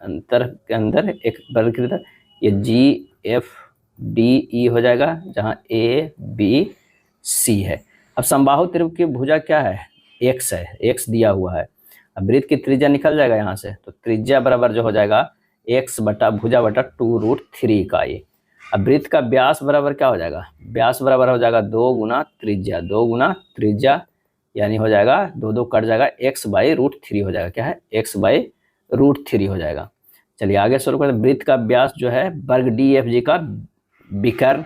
अंतर के अंदर एक वर्ग खींचा। ये GFDE हो जाएगा जहाँ ABC है। अब समबाहु त्रिभुज की भुजा क्या है? x है, x दिया हुआ है। अब वृत्त की त्रिज्या निकल जाएगा यहाँ से, तो त्रिज्या बराबर जो हो जाएगा x बटा भुजा बटा 2√3 इकाई। अब वृत्त का व्यास बराबर क्या हो जाएगा? व्यास बराबर हो जाएगा 2 गुना त्रिज्या, 2 गुना त्रिज्या यानी हो जाएगा 2 कट जाएगा, x/√3 हो जाएगा। क्या है? x/√3 हो जाएगा। चलिए आगे शुरू करते हैं। वृत्त का व्यास जो है वर्ग DFG का विकर्ण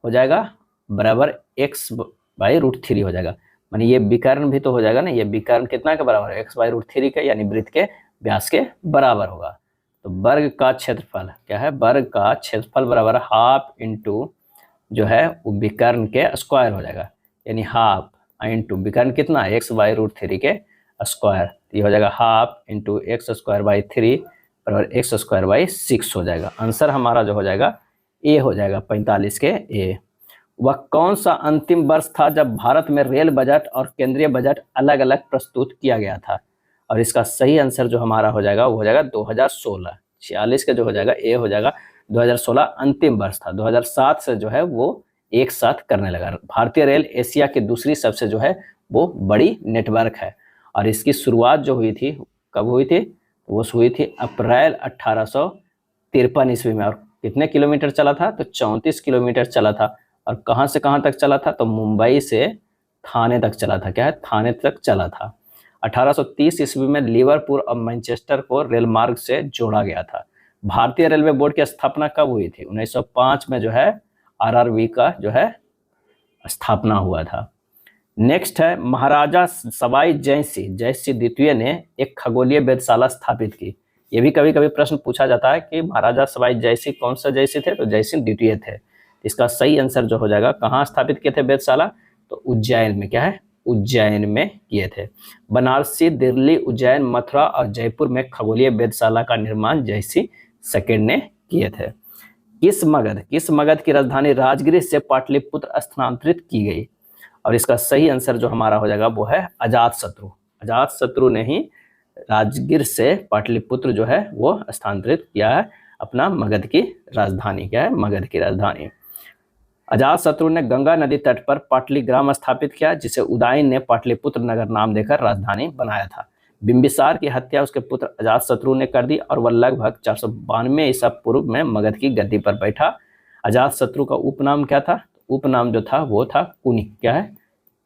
हो जाएगा बराबर x/√3 हो जाएगा। मानी ये विकर्ण भी तो हो जाएगा ना, ये विकर्ण कितना के बराबर है? x/√3 के, यानी वृत्त के व्यास के बराबर होगा। तो वर्ग का क्षेत्रफल क्या है, वर्ग का क्षेत्रफल बराबर हाफ इंटू जो है वो विकर्ण के स्क्वायर हो जाएगा, यानी हाफ इंटू विकर्ण कितना, x/√3 के स्क्वायर, ये हो जाएगा हाफ इंटू x²/3 बराबर x²/6 हो जाएगा। आंसर हमारा जो हो जाएगा ए हो जाएगा, 45 के ए। वह कौन सा अंतिम वर्ष था जब भारत में रेल बजट और केंद्रीय बजट अलग अलग प्रस्तुत किया गया था? और इसका सही आंसर जो हमारा हो जाएगा वो हो जाएगा 2016। 46 का जो हो जाएगा ए हो जाएगा। 2016 अंतिम वर्ष था, 2007 से जो है वो एक साथ करने लगा। भारतीय रेल एशिया की दूसरी सबसे जो है वो बड़ी नेटवर्क है और इसकी शुरुआत जो हुई थी कब हुई थी, वो हुई थी अप्रैल 1853 ईस्वी में। और कितने किलोमीटर चला था, तो 34 किलोमीटर चला था। और कहाँ से कहाँ तक चला था, तो मुंबई से थाने तक चला था। क्या है, थाने तक चला था। 1830 ईस्वी में लिवरपूल और मैनचेस्टर को रेल मार्ग से जोड़ा गया था। भारतीय रेलवे बोर्ड की स्थापना कब हुई थी, 1905 में जो है आरआरबी का जो है स्थापना हुआ था। नेक्स्ट है, महाराजा सवाई जयसिंह द्वितीय ने एक खगोलीय वेधशाला स्थापित की। ये भी कभी कभी प्रश्न पूछा जाता है कि महाराजा सवाई जयसिंह कौन सा जयसिंह थे, तो जयसिंह द्वितीय थे। इसका सही आंसर जो हो जाएगा, कहाँ स्थापित किए थे वेधशाला, तो उज्जैन में। क्या है, उज्जैन में किए थे। बनारसी, दिल्ली, उज्जैन, मथुरा और जयपुर में खगोलीय वेधशाला का निर्माण जयसिंह सेकेंड ने किए थे। किस मगध की राजधानी राजगीर से पाटलिपुत्र स्थानांतरित की गई? और इसका सही आंसर जो हमारा हो जाएगा वो है अजातशत्रु। अजातशत्रु ने ही राजगीर से पाटलिपुत्र जो है वो स्थानांतरित किया है अपना मगध की राजधानी। क्या है, मगध की राजधानी। अजातशत्रु ने गंगा नदी तट पर पाटलिग्राम स्थापित किया, जिसे उदयन ने पाटलिपुत्र नगर नाम देकर राजधानी बनाया था। बिंबिसार की हत्या उसके पुत्र अजातशत्रु ने कर दी और वह लगभग 492 ईसा पूर्व में मगध की गद्दी पर बैठा। अजातशत्रु का उपनाम क्या था, उपनाम जो था वो था कुनिक। क्या है,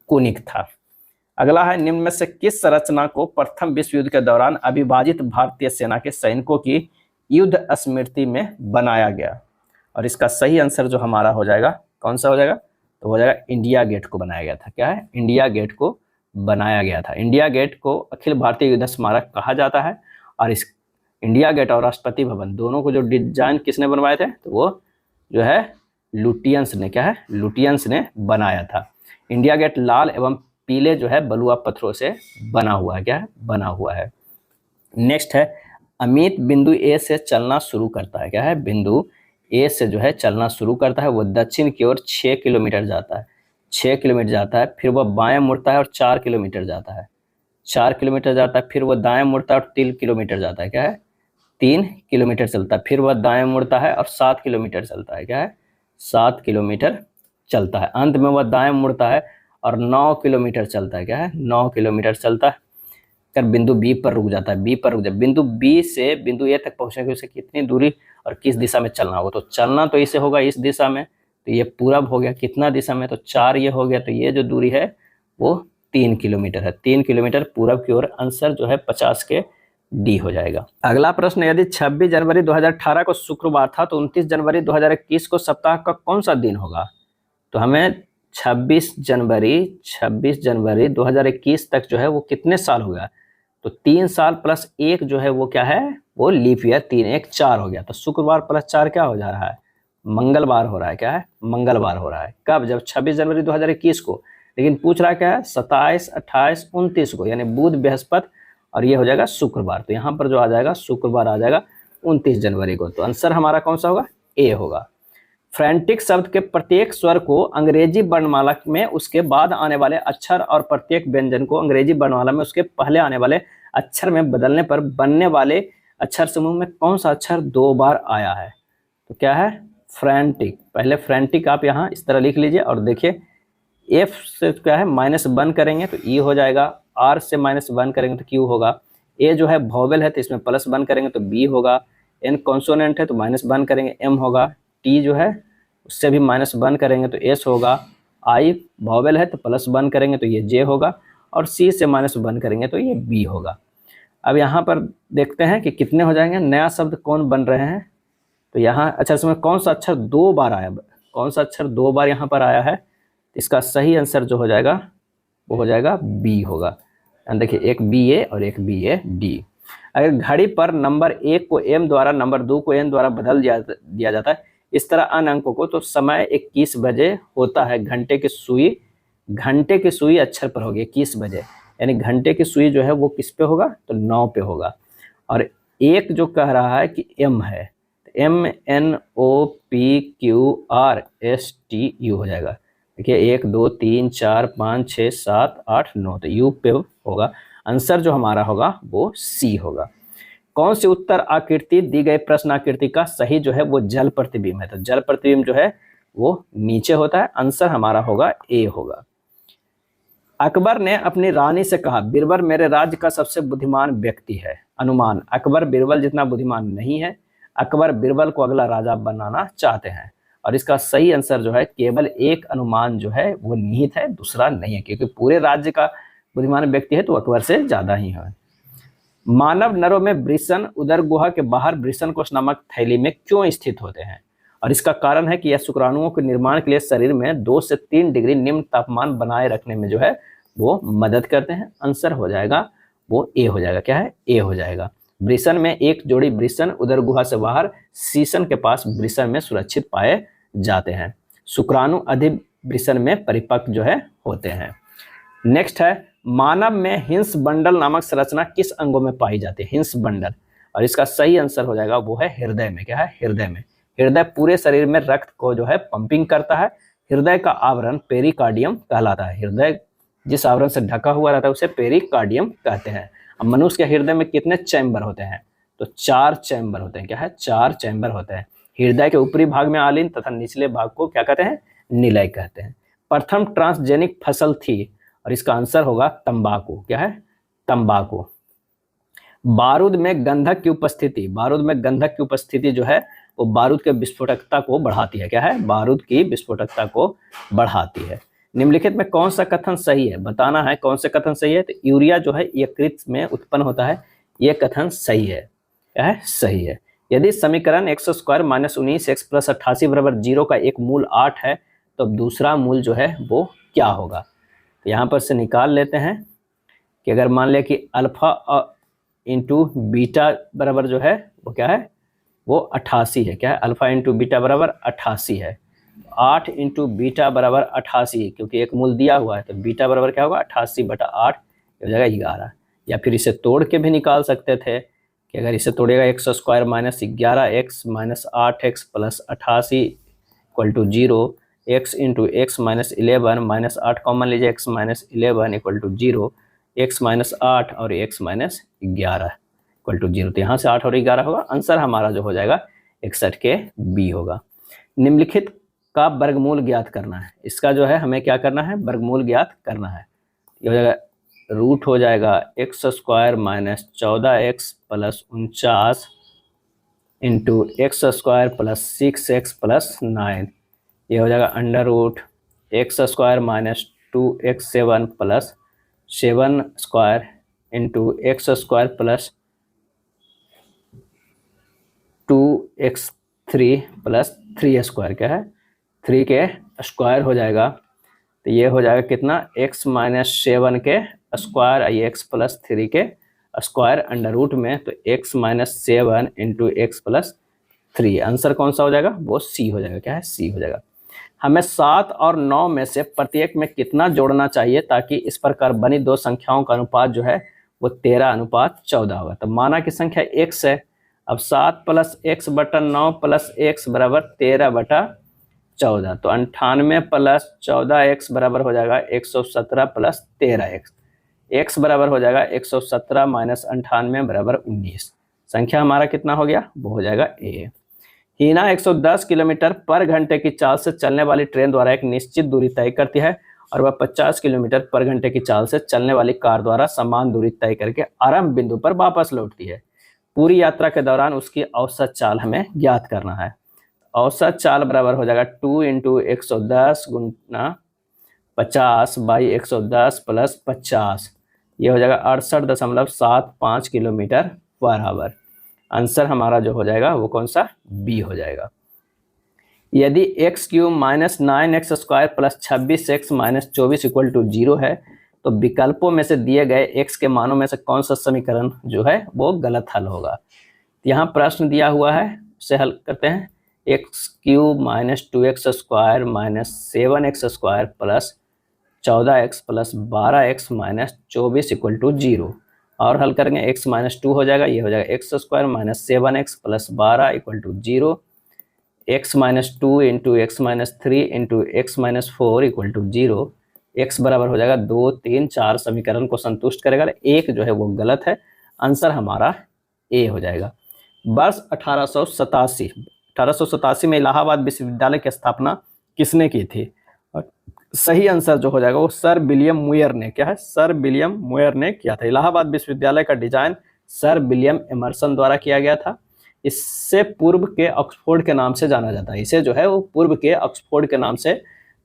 कुनिक था। अगला है, निम्न में से किस संरचना को प्रथम विश्व युद्ध के दौरान अविभाजित भारतीय सेना के सैनिकों की युद्ध स्मृति में बनाया गया? और इसका सही आंसर जो हमारा हो जाएगा, कौन सा हो जाएगा, तो हो जाएगा इंडिया गेट को बनाया गया था। क्या है, इंडिया गेट को बनाया गया था। इंडिया गेट को अखिल भारतीय युद्ध स्मारक कहा जाता है और इस इंडिया गेट और राष्ट्रपति भवन दोनों को जो डिजाइन किसने बनवाए थे, तो वो जो है लुटियंस ने। क्या है, लुटियंस ने बनाया था। इंडिया गेट लाल एवं पीले जो है बलुआ पत्थरों से बना हुआ है। क्या है, बना हुआ है। नेक्स्ट है, अमित बिंदु ए से चलना शुरू करता है। क्या है, बिंदु ए से जो है चलना शुरू करता है। वो दक्षिण की ओर 6 किलोमीटर जाता है, 6 किलोमीटर जाता है। फिर वह बाएं मुड़ता है और 4 किलोमीटर जाता है, 4 किलोमीटर जाता है। फिर वह दाएं मुड़ता है और 3 किलोमीटर जाता है। क्या है, 3 किलोमीटर चलता है। फिर वह दाएं मुड़ता है और 7 किलोमीटर चलता है। क्या है, 7 किलोमीटर चलता है। अंत में वह दाएं मुड़ता है और 9 किलोमीटर चलता है। क्या है, 9 किलोमीटर चलता है कर बिंदु बी पर रुक जाता है। बी पर रुक जाए, बिंदु बी से बिंदु ए तक पहुंचने के उसे कितनी दूरी और किस दिशा में चलना होगा, तो चलना तो इसे होगा इस दिशा में, तो ये पूरब हो गया। कितना दिशा में, तो 4 ये हो गया। तो ये जो दूरी है वो 3 किलोमीटर है, 3 किलोमीटर पूरब की ओर। आंसर जो है 50 के डी हो जाएगा। अगला प्रश्न, यदि 26 जनवरी 2018 को शुक्रवार था तो 29 जनवरी 2021 को सप्ताह का कौन सा दिन होगा? तो हमें 26 जनवरी 2021 तक जो है वो कितने साल हो गया, तो 3 साल प्लस 1 जो है वो क्या है, वो लीप ईयर, 3 1 4 हो गया। तो शुक्रवार प्लस 4 क्या हो जा रहा है, मंगलवार हो रहा है। क्या है, मंगलवार हो रहा है। कब, जब 26 जनवरी 2021 को। लेकिन पूछ रहा क्या है, 27, 28, 29 को, यानी बुध, बृहस्पति और ये हो जाएगा शुक्रवार। तो यहाँ पर जो आ जाएगा शुक्रवार आ जाएगा 29 जनवरी को। तो आंसर हमारा कौन सा होगा, ए होगा। फ्रेंटिक शब्द के प्रत्येक स्वर को अंग्रेजी वर्णमाला में उसके बाद आने वाले अक्षर और प्रत्येक व्यंजन को अंग्रेजी वर्णमाला में उसके पहले आने वाले अक्षर में बदलने पर बनने वाले अक्षर समूह में कौन सा अक्षर 2 बार आया है? तो क्या है, फ्रेंटिक। पहले फ्रेंटिक आप यहाँ इस तरह लिख लीजिए और देखिए, एफ से क्या है -1 करेंगे तो ई हो जाएगा, आर से -1 करेंगे तो क्यू होगा, ए जो है वॉवेल है तो इसमें +1 करेंगे तो बी होगा, एन कॉन्सोनेंट है तो -1 करेंगे एम होगा, टी जो है उससे भी -1 करेंगे तो एस होगा, आई वॉवेल है तो +1 करेंगे तो ये जे होगा और सी से -1 करेंगे तो ये बी होगा। अब यहाँ पर देखते हैं कि कितने हो जाएंगे, नया शब्द कौन बन रहे हैं। तो यहाँ अच्छा इसमें कौन सा अक्षर 2 बार आया, कौन सा अक्षर 2 बार यहाँ पर आया है, इसका सही आंसर जो हो जाएगा वो हो जाएगा बी होगा। देखिए एक बी ए और एक बी ए डी। अगर घड़ी पर नंबर 1 को m द्वारा, नंबर 2 को n द्वारा बदल दिया जाता है, इस तरह अन्य अंकों को, तो समय 21 बजे होता है। घंटे की सुई अक्षर पर होगी 21 बजे, यानी घंटे की सुई जो है वो किस पे होगा, तो 9 पे होगा। और एक जो कह रहा है कि m है, MNOPQRSTU हो जाएगा। देखिए 1 2 3 4 5 6 7 8 9, तो यू पे होगा। आंसर जो हमारा होगा वो सी होगा। कौन सी उत्तर आकृति दी गई प्रश्न आकृति का सही जो है वो जल प्रतिबिंब है, तो जल प्रतिबिंब जो है वो नीचे होता है। आंसर हमारा होगा ए होगा। अकबर ने अपनी रानी से कहा, बीरबल मेरे राज्य का सबसे बुद्धिमान व्यक्ति है। अनुमान, अकबर बीरबल जितना बुद्धिमान नहीं है। अकबर बीरबल को अगला राजा बनाना चाहते हैं। और इसका सही आंसर जो है केवल एक अनुमान जो है वो निहित है, दूसरा नहीं है, क्योंकि पूरे राज्य का बुद्धिमान व्यक्ति है तो अकबर से ज्यादा ही है। मानव नरों में वृषण उदर गुहा के बाहर वृषणकोश नामक थैली में क्यों स्थित होते हैं? और इसका कारण है कि यह शुक्राणुओं के निर्माण के लिए शरीर में 2 से 3 डिग्री निम्न तापमान बनाए रखने में जो है वो मदद करते हैं। आंसर हो जाएगा वो ए हो जाएगा। क्या है? ए हो जाएगा। वृषण में एक जोड़ी वृषण उदर गुहा से बाहर शीशन के पास वृषण में सुरक्षित पाए जाते हैं। शुक्राणु अधिक वृषण में परिपक्व जो है होते हैं। नेक्स्ट है, मानव में हिंस बंडल नामक संरचना किस अंगों में पाई जाती है? हिंस बंडल, और इसका सही आंसर हो जाएगा वो है हृदय में। क्या है? हृदय में। हृदय पूरे शरीर में रक्त को जो है पंपिंग करता है। हृदय का आवरण पेरिकार्डियम कहलाता है। हृदय जिस आवरण से ढका हुआ रहता है उसे पेरिकार्डियम कहते हैं। अब मनुष्य के हृदय में कितने चैम्बर होते हैं? तो 4 चैम्बर होते हैं। क्या है? 4 चैम्बर होते हैं। हृदय के ऊपरी भाग में आलिन तथा निचले भाग को क्या कहते हैं? निलय कहते हैं। प्रथम ट्रांसजेनिक फसल थी, और इसका आंसर होगा तंबाकू। क्या है? तंबाकू। बारूद में गंधक की उपस्थिति, बारूद में गंधक की उपस्थिति जो है वो बारूद के विस्फोटकता को बढ़ाती है। क्या है? बारूद की विस्फोटकता को बढ़ाती है। निम्नलिखित में कौन सा कथन सही है? बताना है कौन सा कथन सही है। तो यूरिया जो है यकृत में उत्पन्न होता है, यह कथन सही है। क्या है? सही है। यदि समीकरण x² - 19 x + 88 = 0 का एक मूल 8 है, तो दूसरा मूल जो है वो क्या होगा? तो यहाँ पर से निकाल लेते हैं कि अगर मान लिया कि अल्फा इंटू बीटा बराबर जो है वो क्या है? वो 88 है। क्या है? अल्फा इंटू बीटा बराबर 88 है। 8 इंटू बीटा बराबर 88, क्योंकि एक मूल दिया हुआ है तो बीटा बराबर क्या होगा? 88/8 हो जाएगा 11। या फिर इसे तोड़ के भी निकाल सकते थे कि अगर इसे तोड़ेगा x² - 11x - 8x + 88 = 0, x into x - 11 - 8 common लीजिए, x - 11 = 0, x - 8 और x - 11 = 0। तो यहाँ से 8 और 11 होगा। आंसर हमारा जो हो जाएगा 61 के बी होगा। निम्नलिखित का वर्गमूल ज्ञात करना है। इसका जो है हमें क्या करना है? वर्गमूल ज्ञात करना है। ये हो जाएगा रूट हो जाएगा x² - 14x + 49 into x² + 6x + 9। ये हो जाएगा under root x² - 2x7 + 7² into x² + 2x3 + 3²। क्या है? 3 के स्क्वायर हो जाएगा। तो ये हो जाएगा कितना? x - 7 के स्क्वायर, ये x + 3 के स्क्वायर अंडर रूट में, तो x - 7 इंटू x + 3। आंसर कौन सा हो जाएगा? वो सी हो जाएगा। क्या है? सी हो जाएगा। हमें 7 और 9 में से प्रत्येक में कितना जोड़ना चाहिए ताकि इस प्रकार बनी दो संख्याओं का अनुपात जो है वो 13:14 होगा? तो माना कि संख्या x है। अब 7 + x/9 + x बराबर 13/14, तो 98 + 14x बराबर हो जाएगा 117 + 13x। x बराबर हो जाएगा 117 - 98 बराबर 19। संख्या हमारा कितना हो गया? वो हो जाएगा ए। हीना 110 किलोमीटर पर घंटे की चाल से चलने वाली ट्रेन द्वारा एक निश्चित दूरी तय करती है, और वह 50 किलोमीटर पर घंटे की चाल से चलने वाली कार द्वारा समान दूरी तय करके आरंभ बिंदु पर वापस लौटती है। पूरी यात्रा के दौरान उसकी औसत चाल हमें ज्ञात करना है। औसत चाल बराबर हो जाएगा 2 इंटू 110 गुना 50 बाई 110 प्लस 50। ये हो जाएगा 68.75 किलोमीटर पर आवर। आंसर हमारा जो हो जाएगा वो कौन सा? बी हो जाएगा। यदि x³ - 9x² + 26x - 24 = 0 है, तो विकल्पों में से दिए गए x के मानों में से कौन सा समीकरण जो है वो गलत हल होगा। यहाँ प्रश्न दिया हुआ है, उसे हल करते हैं। X cube minus 2x² minus 7x² plus 14x plus 12x minus 24 equal to 0। और हल करेंगे x माइनस 2 हो जाएगा, ये हो जाएगा x² minus 7x plus 12 equal to 0। x minus 2 into X minus 3 into X minus 4 equal to 0। x बराबर हो जाएगा 2, 3, 4 समीकरण को संतुष्ट करेगा, एक जो है वो गलत है। आंसर हमारा ए हो जाएगा। वर्ष 1887 में इलाहाबाद विश्वविद्यालय की स्थापना किसने की थी? और सही आंसर जो हो जाएगा वो सर विलियम मुयर ने, क्या है, सर विलियम मुयर ने किया था। इलाहाबाद विश्वविद्यालय का डिजाइन सर विलियम एमर्सन द्वारा किया गया था। इससे पूर्व के ऑक्सफोर्ड के नाम से जाना जाता है, इसे जो है वो पूर्व के ऑक्सफोर्ड के नाम से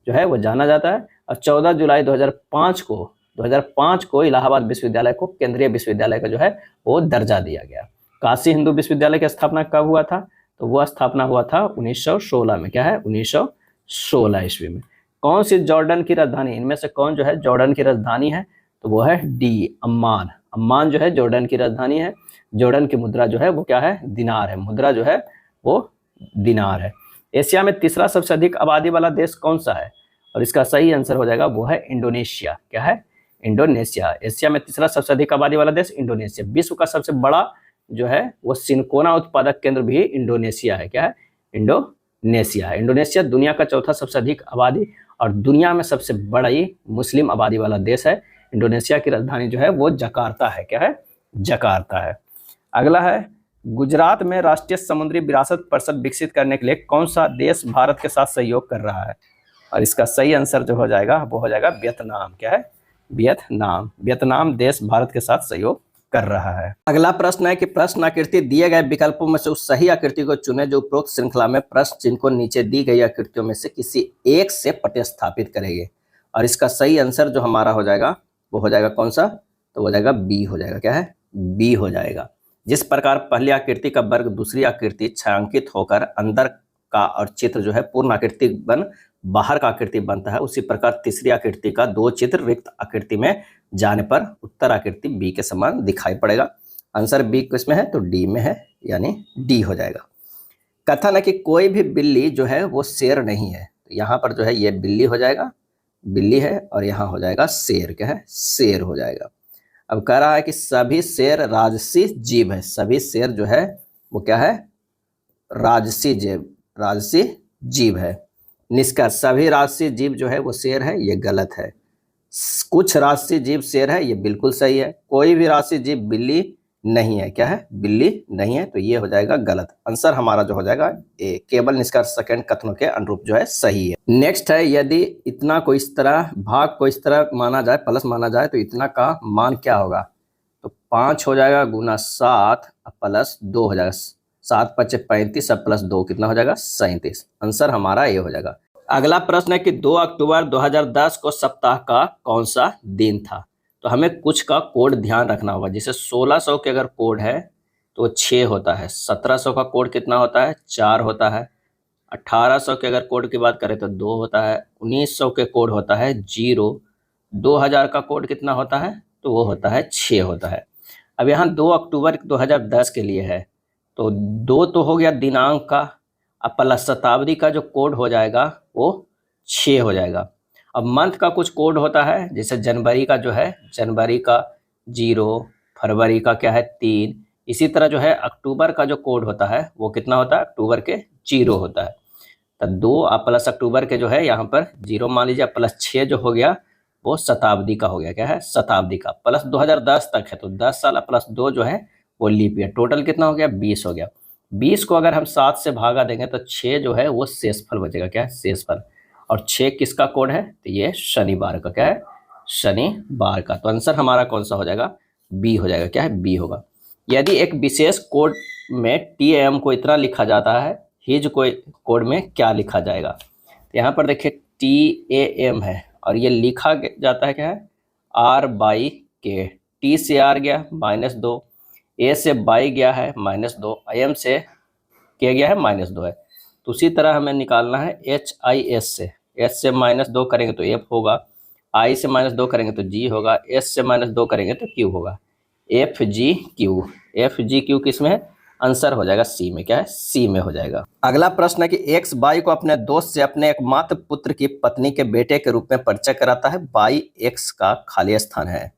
जो है वो जाना जाता है। और 14 जुलाई 2005 को इलाहाबाद विश्वविद्यालय को केंद्रीय विश्वविद्यालय का जो है वो दर्जा दिया गया। काशी हिंदू विश्वविद्यालय की स्थापना कब हुआ था? तो वह स्थापना हुआ था 1916 में, क्या है, 1916 ईस्वी में। कौन सी जॉर्डन की राजधानी, इनमें से कौन जो है जॉर्डन की राजधानी है? तो वो है डी, अम्मान। अम्मान जो है जॉर्डन की राजधानी है। जॉर्डन की मुद्रा जो है वो क्या है? दिनार है। मुद्रा जो है वो दिनार है। एशिया में तीसरा सबसे अधिक आबादी वाला देश कौन सा है? और इसका सही आंसर हो जाएगा वो है इंडोनेशिया, क्या है, इंडोनेशिया। एशिया में तीसरा सबसे अधिक आबादी वाला देश इंडोनेशिया। विश्व का सबसे बड़ा जो है वो सिनकोना उत्पादक केंद्र भी इंडोनेशिया है, क्या है, इंडोनेशिया है। इंडोनेशिया दुनिया का चौथा सबसे अधिक आबादी और दुनिया में सबसे बड़ी मुस्लिम आबादी वाला देश है। इंडोनेशिया की राजधानी जो है वो जकार्ता है, क्या है, जकार्ता है। अगला है, गुजरात में राष्ट्रीय समुद्री विरासत परिषद विकसित करने के लिए कौन सा देश भारत के साथ सहयोग कर रहा है? और इसका सही आंसर जो हो जाएगा वो हो जाएगा वियतनाम, क्या है, वियतनाम। वियतनाम देश भारत के साथ सहयोग कर रहा है। अगला प्रश्न है कि प्रश्न आकृति दिए गए विकल्पों में से उस सही आकृति को चुने जो उपरोक्त श्रृंखला में प्रश्न चिन्ह को नीचे दी गई आकृतियों में से किसी एक से प्रतिस्थापित करेंगे। और इसका सही आंसर जो हमारा हो जाएगा वो हो जाएगा कौन सा? तो हो जाएगा बी हो जाएगा, क्या है, बी हो जाएगा। जिस प्रकार पहली आकृति का वर्ग दूसरी आकृति छायांकित होकर अंदर का और चित्र जो है पूर्ण आकृति बन बाहर का आकृति बनता है, उसी प्रकार तीसरी आकृति का दो चित्र रिक्त आकृति में जाने पर उत्तर आकृति बी के समान दिखाई पड़ेगा। आंसर बी किसमें है? तो डी में है, यानी डी हो जाएगा। कथन है कि कोई भी बिल्ली जो है वो शेर नहीं है। तो यहाँ पर जो है ये बिल्ली हो जाएगा, बिल्ली है, और यहाँ हो जाएगा शेर, क्या है, शेर हो जाएगा। अब कह रहा है कि सभी शेर राजसी जीव है। सभी शेर जो है वो क्या है? राजसी जीव है। निष्कर्ष, सभी राजसी जीव जो है वो शेर है, ये गलत है। कुछ राजसी जीव शेर है, ये बिल्कुल सही है। कोई भी राजसी जीव बिल्ली नहीं है, क्या है, बिल्ली नहीं है, तो ये हो जाएगा गलत। आंसर हमारा जो हो जाएगा ए। केवल निष्कर्ष सेकंड कथनों के अनुरूप जो है सही है। नेक्स्ट है, यदि इतना को इस तरह भाग को इस तरह माना जाए, प्लस माना जाए, तो इतना का मान क्या होगा? तो 5 हो जाएगा गुना 7 प्लस 2 हो जाएगा। 7 × 5 = 35 और प्लस 2 कितना हो जाएगा? 37। आंसर हमारा ये हो जाएगा। अगला प्रश्न है कि 2 अक्टूबर 2010 को सप्ताह का कौन सा दिन था? तो हमें कुछ का कोड ध्यान रखना होगा। जैसे 1600 के अगर कोड है तो 6 होता है। 1700 का कोड कितना होता है? 4 होता है। 1800 के अगर कोड की बात करें तो 2 होता है। 1900 के कोड होता है 0। 2000 का कोड कितना होता है? तो वो होता है 6 होता है। अब यहाँ 2 अक्टूबर 2010 के लिए है, तो 2 तो हो गया दिनांक का, अब प्लस शताब्दी का जो कोड हो जाएगा वो 6 हो जाएगा। अब मंथ का कुछ कोड होता है, जैसे जनवरी का जो है, जनवरी का 0, फरवरी का क्या है 3। इसी तरह जो है अक्टूबर का जो कोड होता है वो कितना होता है? अक्टूबर के 0 होता है। तो 2 प्लस अक्टूबर के जो है यहाँ पर 0 मान लीजिए, प्लस 6 जो हो गया वो शताब्दी का हो गया, क्या है, शताब्दी का। प्लस 2010 तक है, तो 10 साल प्लस 2 जो है वो लीप ईयर। टोटल कितना हो गया? 20 हो गया। 20 को अगर हम 7 से भागा देंगे तो 6 जो है वो शेषफल बचेगा, क्या है, शेषफल। और 6 किसका कोड है? तो ये शनिवार का, क्या है, शनिवार का। तो आंसर हमारा कौन सा हो जाएगा? बी हो जाएगा, क्या है, बी होगा। यदि एक विशेष कोड में TAM को इतना लिखा जाता है, हिज को कोड में क्या लिखा जाएगा? तो यहाँ पर देखिए TAM है और ये लिखा जाता है क्या है? R/K। T से R गया -2, A से बाई गया है -2, M से K गया है -2 है। तो उसी तरह हमें निकालना है HIS से। S से -2 करेंगे तो F होगा, I से -2 करेंगे तो G होगा, S से -2 करेंगे तो Q होगा, FGQ। FGQ किस में है? आंसर हो जाएगा C में। क्या है? C में हो जाएगा। अगला प्रश्न है कि एक्स बाई को अपने दोस्त से अपने एकमात्र पुत्र की पत्नी के बेटे के रूप में परिचय कराता है। बाई एक्स का खाली स्थान है।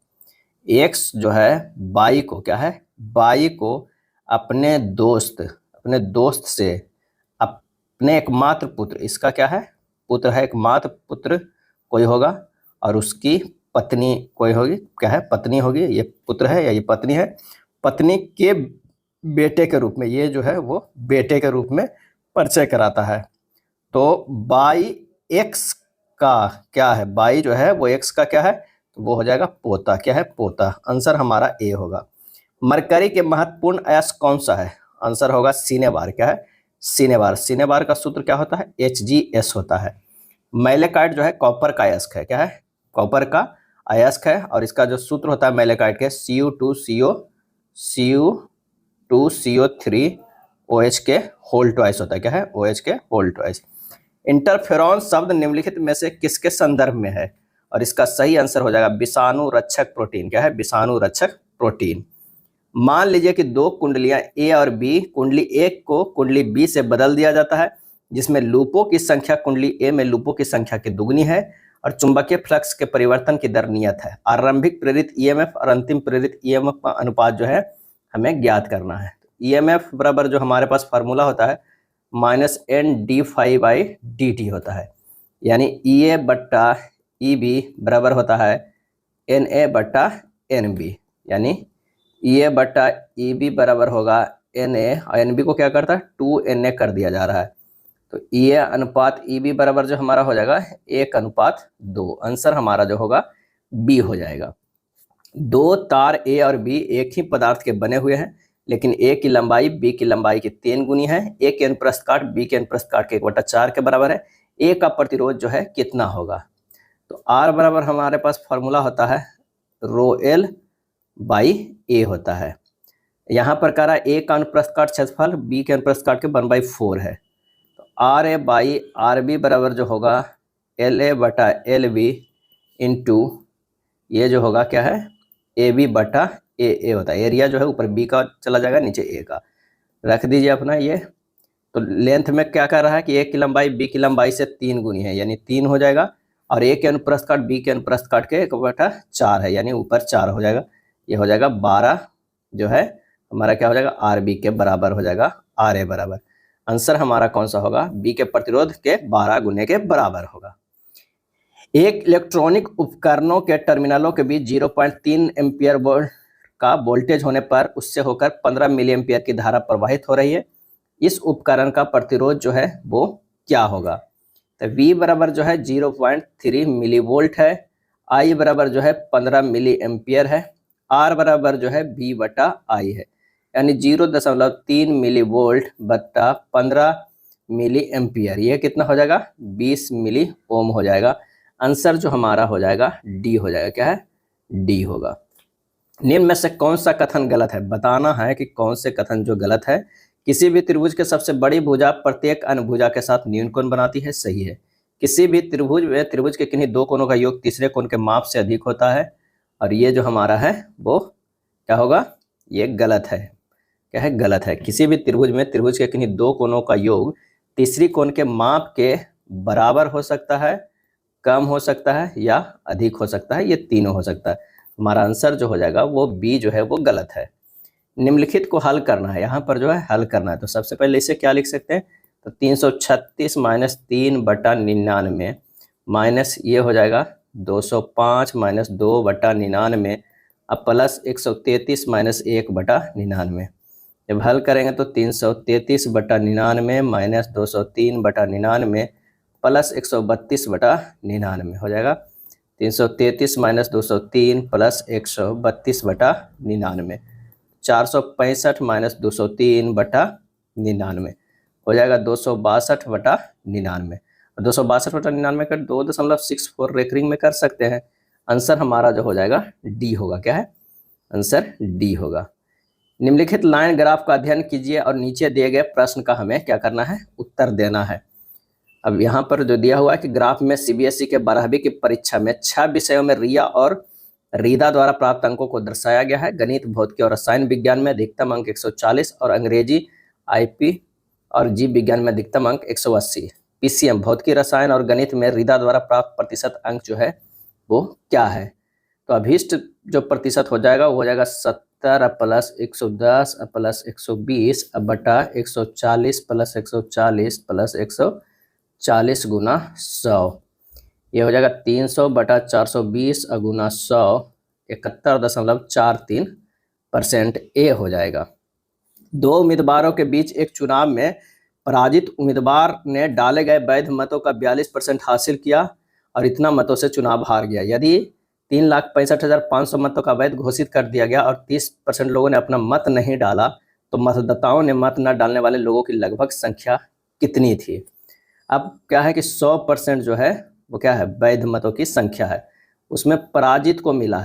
एक्स जो है बाई को, क्या है, बाई को अपने दोस्त से अपने एकमात्र पुत्र, इसका क्या है, पुत्र है, एकमात्र पुत्र कोई होगा और उसकी पत्नी कोई होगी, क्या है, पत्नी होगी। ये पुत्र है या ये पत्नी है, पत्नी के बेटे के रूप में, ये जो है वो बेटे के रूप में परिचय कराता है। तो बाई एक्स का क्या है, बाई जो है वो एक्स का क्या है, तो वो हो जाएगा पोता। क्या है? पोता। आंसर हमारा ए होगा। मरकरी के महत्वपूर्ण अयस्क कौन सा है? आंसर होगा सिनेबार। क्या है? सिनेबार। सिनेबार का सूत्र क्या होता है? HgS होता है। मैलेकाइट जो है कॉपर का अयस्क है। क्या है? कॉपर का अयस्क है और इसका जो सूत्र होता है मैलेकाइट के Cu2CO3OH के होल ट्वाइस होता है। क्या है? OH के होल ट्वाइस। इंटरफेरॉन शब्द निम्नलिखित में से किसके संदर्भ में है? और इसका सही आंसर हो जाएगा विषाणु रक्षक प्रोटीन। क्या है? विषाणु रक्षक प्रोटीन। मान लीजिए कि दो कुंडलियां ए और बी, कुंडली ए को कुंडली बी से बदल दिया जाता है, जिसमें लूपों की संख्या कुंडली ए में लूपों की संख्या की दुगनी है और चुंबकीय फ्लक्स के परिवर्तन की दर नियत है। आरंभिक प्रेरित ईएमएफ और अंतिम प्रेरित ईएमएफ का अनुपात जो है हमें ज्ञात करना है। ईएमएफ बराबर जो हमारे पास फार्मूला होता है -NdΦ/dt होता है, यानी EA/EB बराबर होता है NA/NB, यानी EA/EB बराबर होगा NA और NB को क्या करता है 2NA कर दिया जा रहा है। तो EA अनुपात EB बराबर जो हमारा हो जाएगा 1:2। आंसर हमारा जो होगा B हो जाएगा। दो तार A और B एक ही पदार्थ के बने हुए हैं, लेकिन A की लंबाई B की लंबाई की 3 गुनी है। A के अनुप्रस्थ काट B के अनुप्रस्थ काट के 1/4 के बराबर है। A का प्रतिरोध जो है कितना होगा? तो R बराबर हमारे पास फॉर्मूला होता है ρl/A होता है। यहाँ पर कह रहा है A का अनुप्रस्थ काट क्षेत्रफल B के अनुप्रस्थ काट के 1/4 है। तो RA/RB बराबर जो होगा LA/LB इंटू ये जो होगा क्या है AB/AA होता है। एरिया जो है ऊपर B का चला जाएगा, नीचे A का रख दीजिए अपना ये। तो लेंथ में क्या कर रहा है कि A की लंबाई B की लंबाई से 3 गुनी है, यानी 3 हो जाएगा, और A के अनुप्रस्थ काट B के अनुप्रस्थ काट के 1/4 है, यानी ऊपर 4 हो जाएगा। ये हो जाएगा 12 जो है हमारा क्या हो जाएगा RB के बराबर हो जाएगा RA बराबर। आंसर हमारा कौन सा होगा? B के प्रतिरोध के 12 गुने के बराबर होगा। एक इलेक्ट्रॉनिक उपकरणों के टर्मिनलों के बीच 0.3 एम्पियर वोल्ट का वोल्टेज होने पर उससे होकर 15 मिली एम्पियर की धारा प्रवाहित हो रही है। इस उपकरण का प्रतिरोध जो है वो क्या होगा? तो V बराबर जो है 0.3 मिली वोल्ट है, I बराबर जो है 15 मिली एम्पियर है, R बराबर जो है V/I है, यानी 0.3 मिली वोल्ट बटा 15 मिली एम्पियर, ये कितना हो जाएगा 20 मिली ओम हो जाएगा। आंसर जो हमारा हो जाएगा डी हो जाएगा। क्या है? डी होगा। निम्न में से कौन सा कथन गलत है? बताना है कि कौन से कथन जो गलत है। किसी भी त्रिभुज के सबसे बड़ी भुजा प्रत्येक अन्य भुजा के साथ न्यून कोण बनाती है, सही है। किसी भी त्रिभुज में त्रिभुज के किन्हीं दो कोणों का योग तीसरे कोण के माप से अधिक होता है, और ये जो हमारा है वो क्या होगा? ये गलत है। क्या है? गलत है। किसी भी त्रिभुज में त्रिभुज के किन्हीं दो कोणों का योग तीसरी कोण के माप के बराबर हो सकता है, कम हो सकता है या अधिक हो सकता है, ये तीनों हो सकता है। हमारा आंसर जो हो जाएगा वो बी जो है वो गलत है। निम्नलिखित को हल करना है, यहाँ पर जो है हल करना है। तो सबसे पहले इसे क्या लिख सकते हैं? तो 336 - 3/99 माइनस ये हो जाएगा 205 - 2/99 अब प्लस 133 - 1/99। जब हल करेंगे तो 333/99 माइनस 203/99 प्लस 132/99 हो जाएगा। 333 - 203 प्लस 132/99, 465 - 203/99 हो जाएगा 262/99। 262/99 कर 2.64 रेकरिंग में कर सकते हैं। आंसर हमारा जो हो जाएगा डी होगा। क्या है? आंसर डी होगा। निम्नलिखित लाइन ग्राफ का अध्ययन कीजिए और नीचे दिए गए प्रश्न का हमें क्या करना है? उत्तर देना है। अब यहाँ पर जो दिया हुआ है कि ग्राफ में सीबीएसई के 12वीं की परीक्षा में 6 विषयों में रिया और रीदा द्वारा प्राप्त अंकों को दर्शाया गया है। गणित, भौतिकी और रसायन विज्ञान में अधिकतम अंक 140 और अंग्रेजी, आईपी और जीव विज्ञान में अधिकतम अंक 180। पीसीएम भौतिकी, रसायन और गणित में रीदा द्वारा प्राप्त प्रतिशत अंक जो है वो क्या है? तो अभीष्ट जो प्रतिशत हो जाएगा वो हो जाएगा 70 प्लस 110 प्लस 120 बटा 140 प्लस 140 प्लस 140 गुना 100। ये हो जाएगा 300 बटा 420 गुना 100, 71.43% ए हो जाएगा। दो उम्मीदवारों के बीच एक चुनाव में पराजित उम्मीदवार ने डाले गए वैध मतों का 42% हासिल किया और इतना मतों से चुनाव हार गया। यदि 3,65,500 मतों का वैध घोषित कर दिया गया और 30% लोगों ने अपना मत नहीं डाला, तो मतदाताओं ने मत न डालने वाले लोगों की लगभग संख्या कितनी थी? अब क्या है कि 100% जो है वो क्या है? वैध मतों की संख्या है। उसमें पराजित को मिला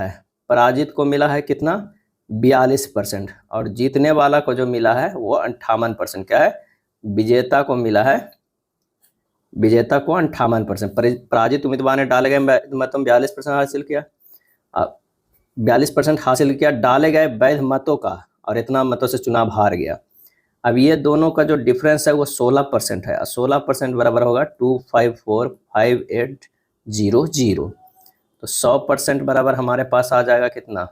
है कितना? 42%। और जीतने वाला को जो मिला है वो 58%। क्या है? विजेता को मिला है, विजेता को 58%। पराजित उम्मीदवार ने डाले गए मतों में 42% हासिल किया, 42% हासिल किया डाले गए वैध मतों का, और इतना मतों से चुनाव हार गया। अब ये दोनों का जो डिफरेंस है वो 16% है। 16% बराबर होगा 2545800। तो 100% बराबर हमारे पास आ जाएगा कितना?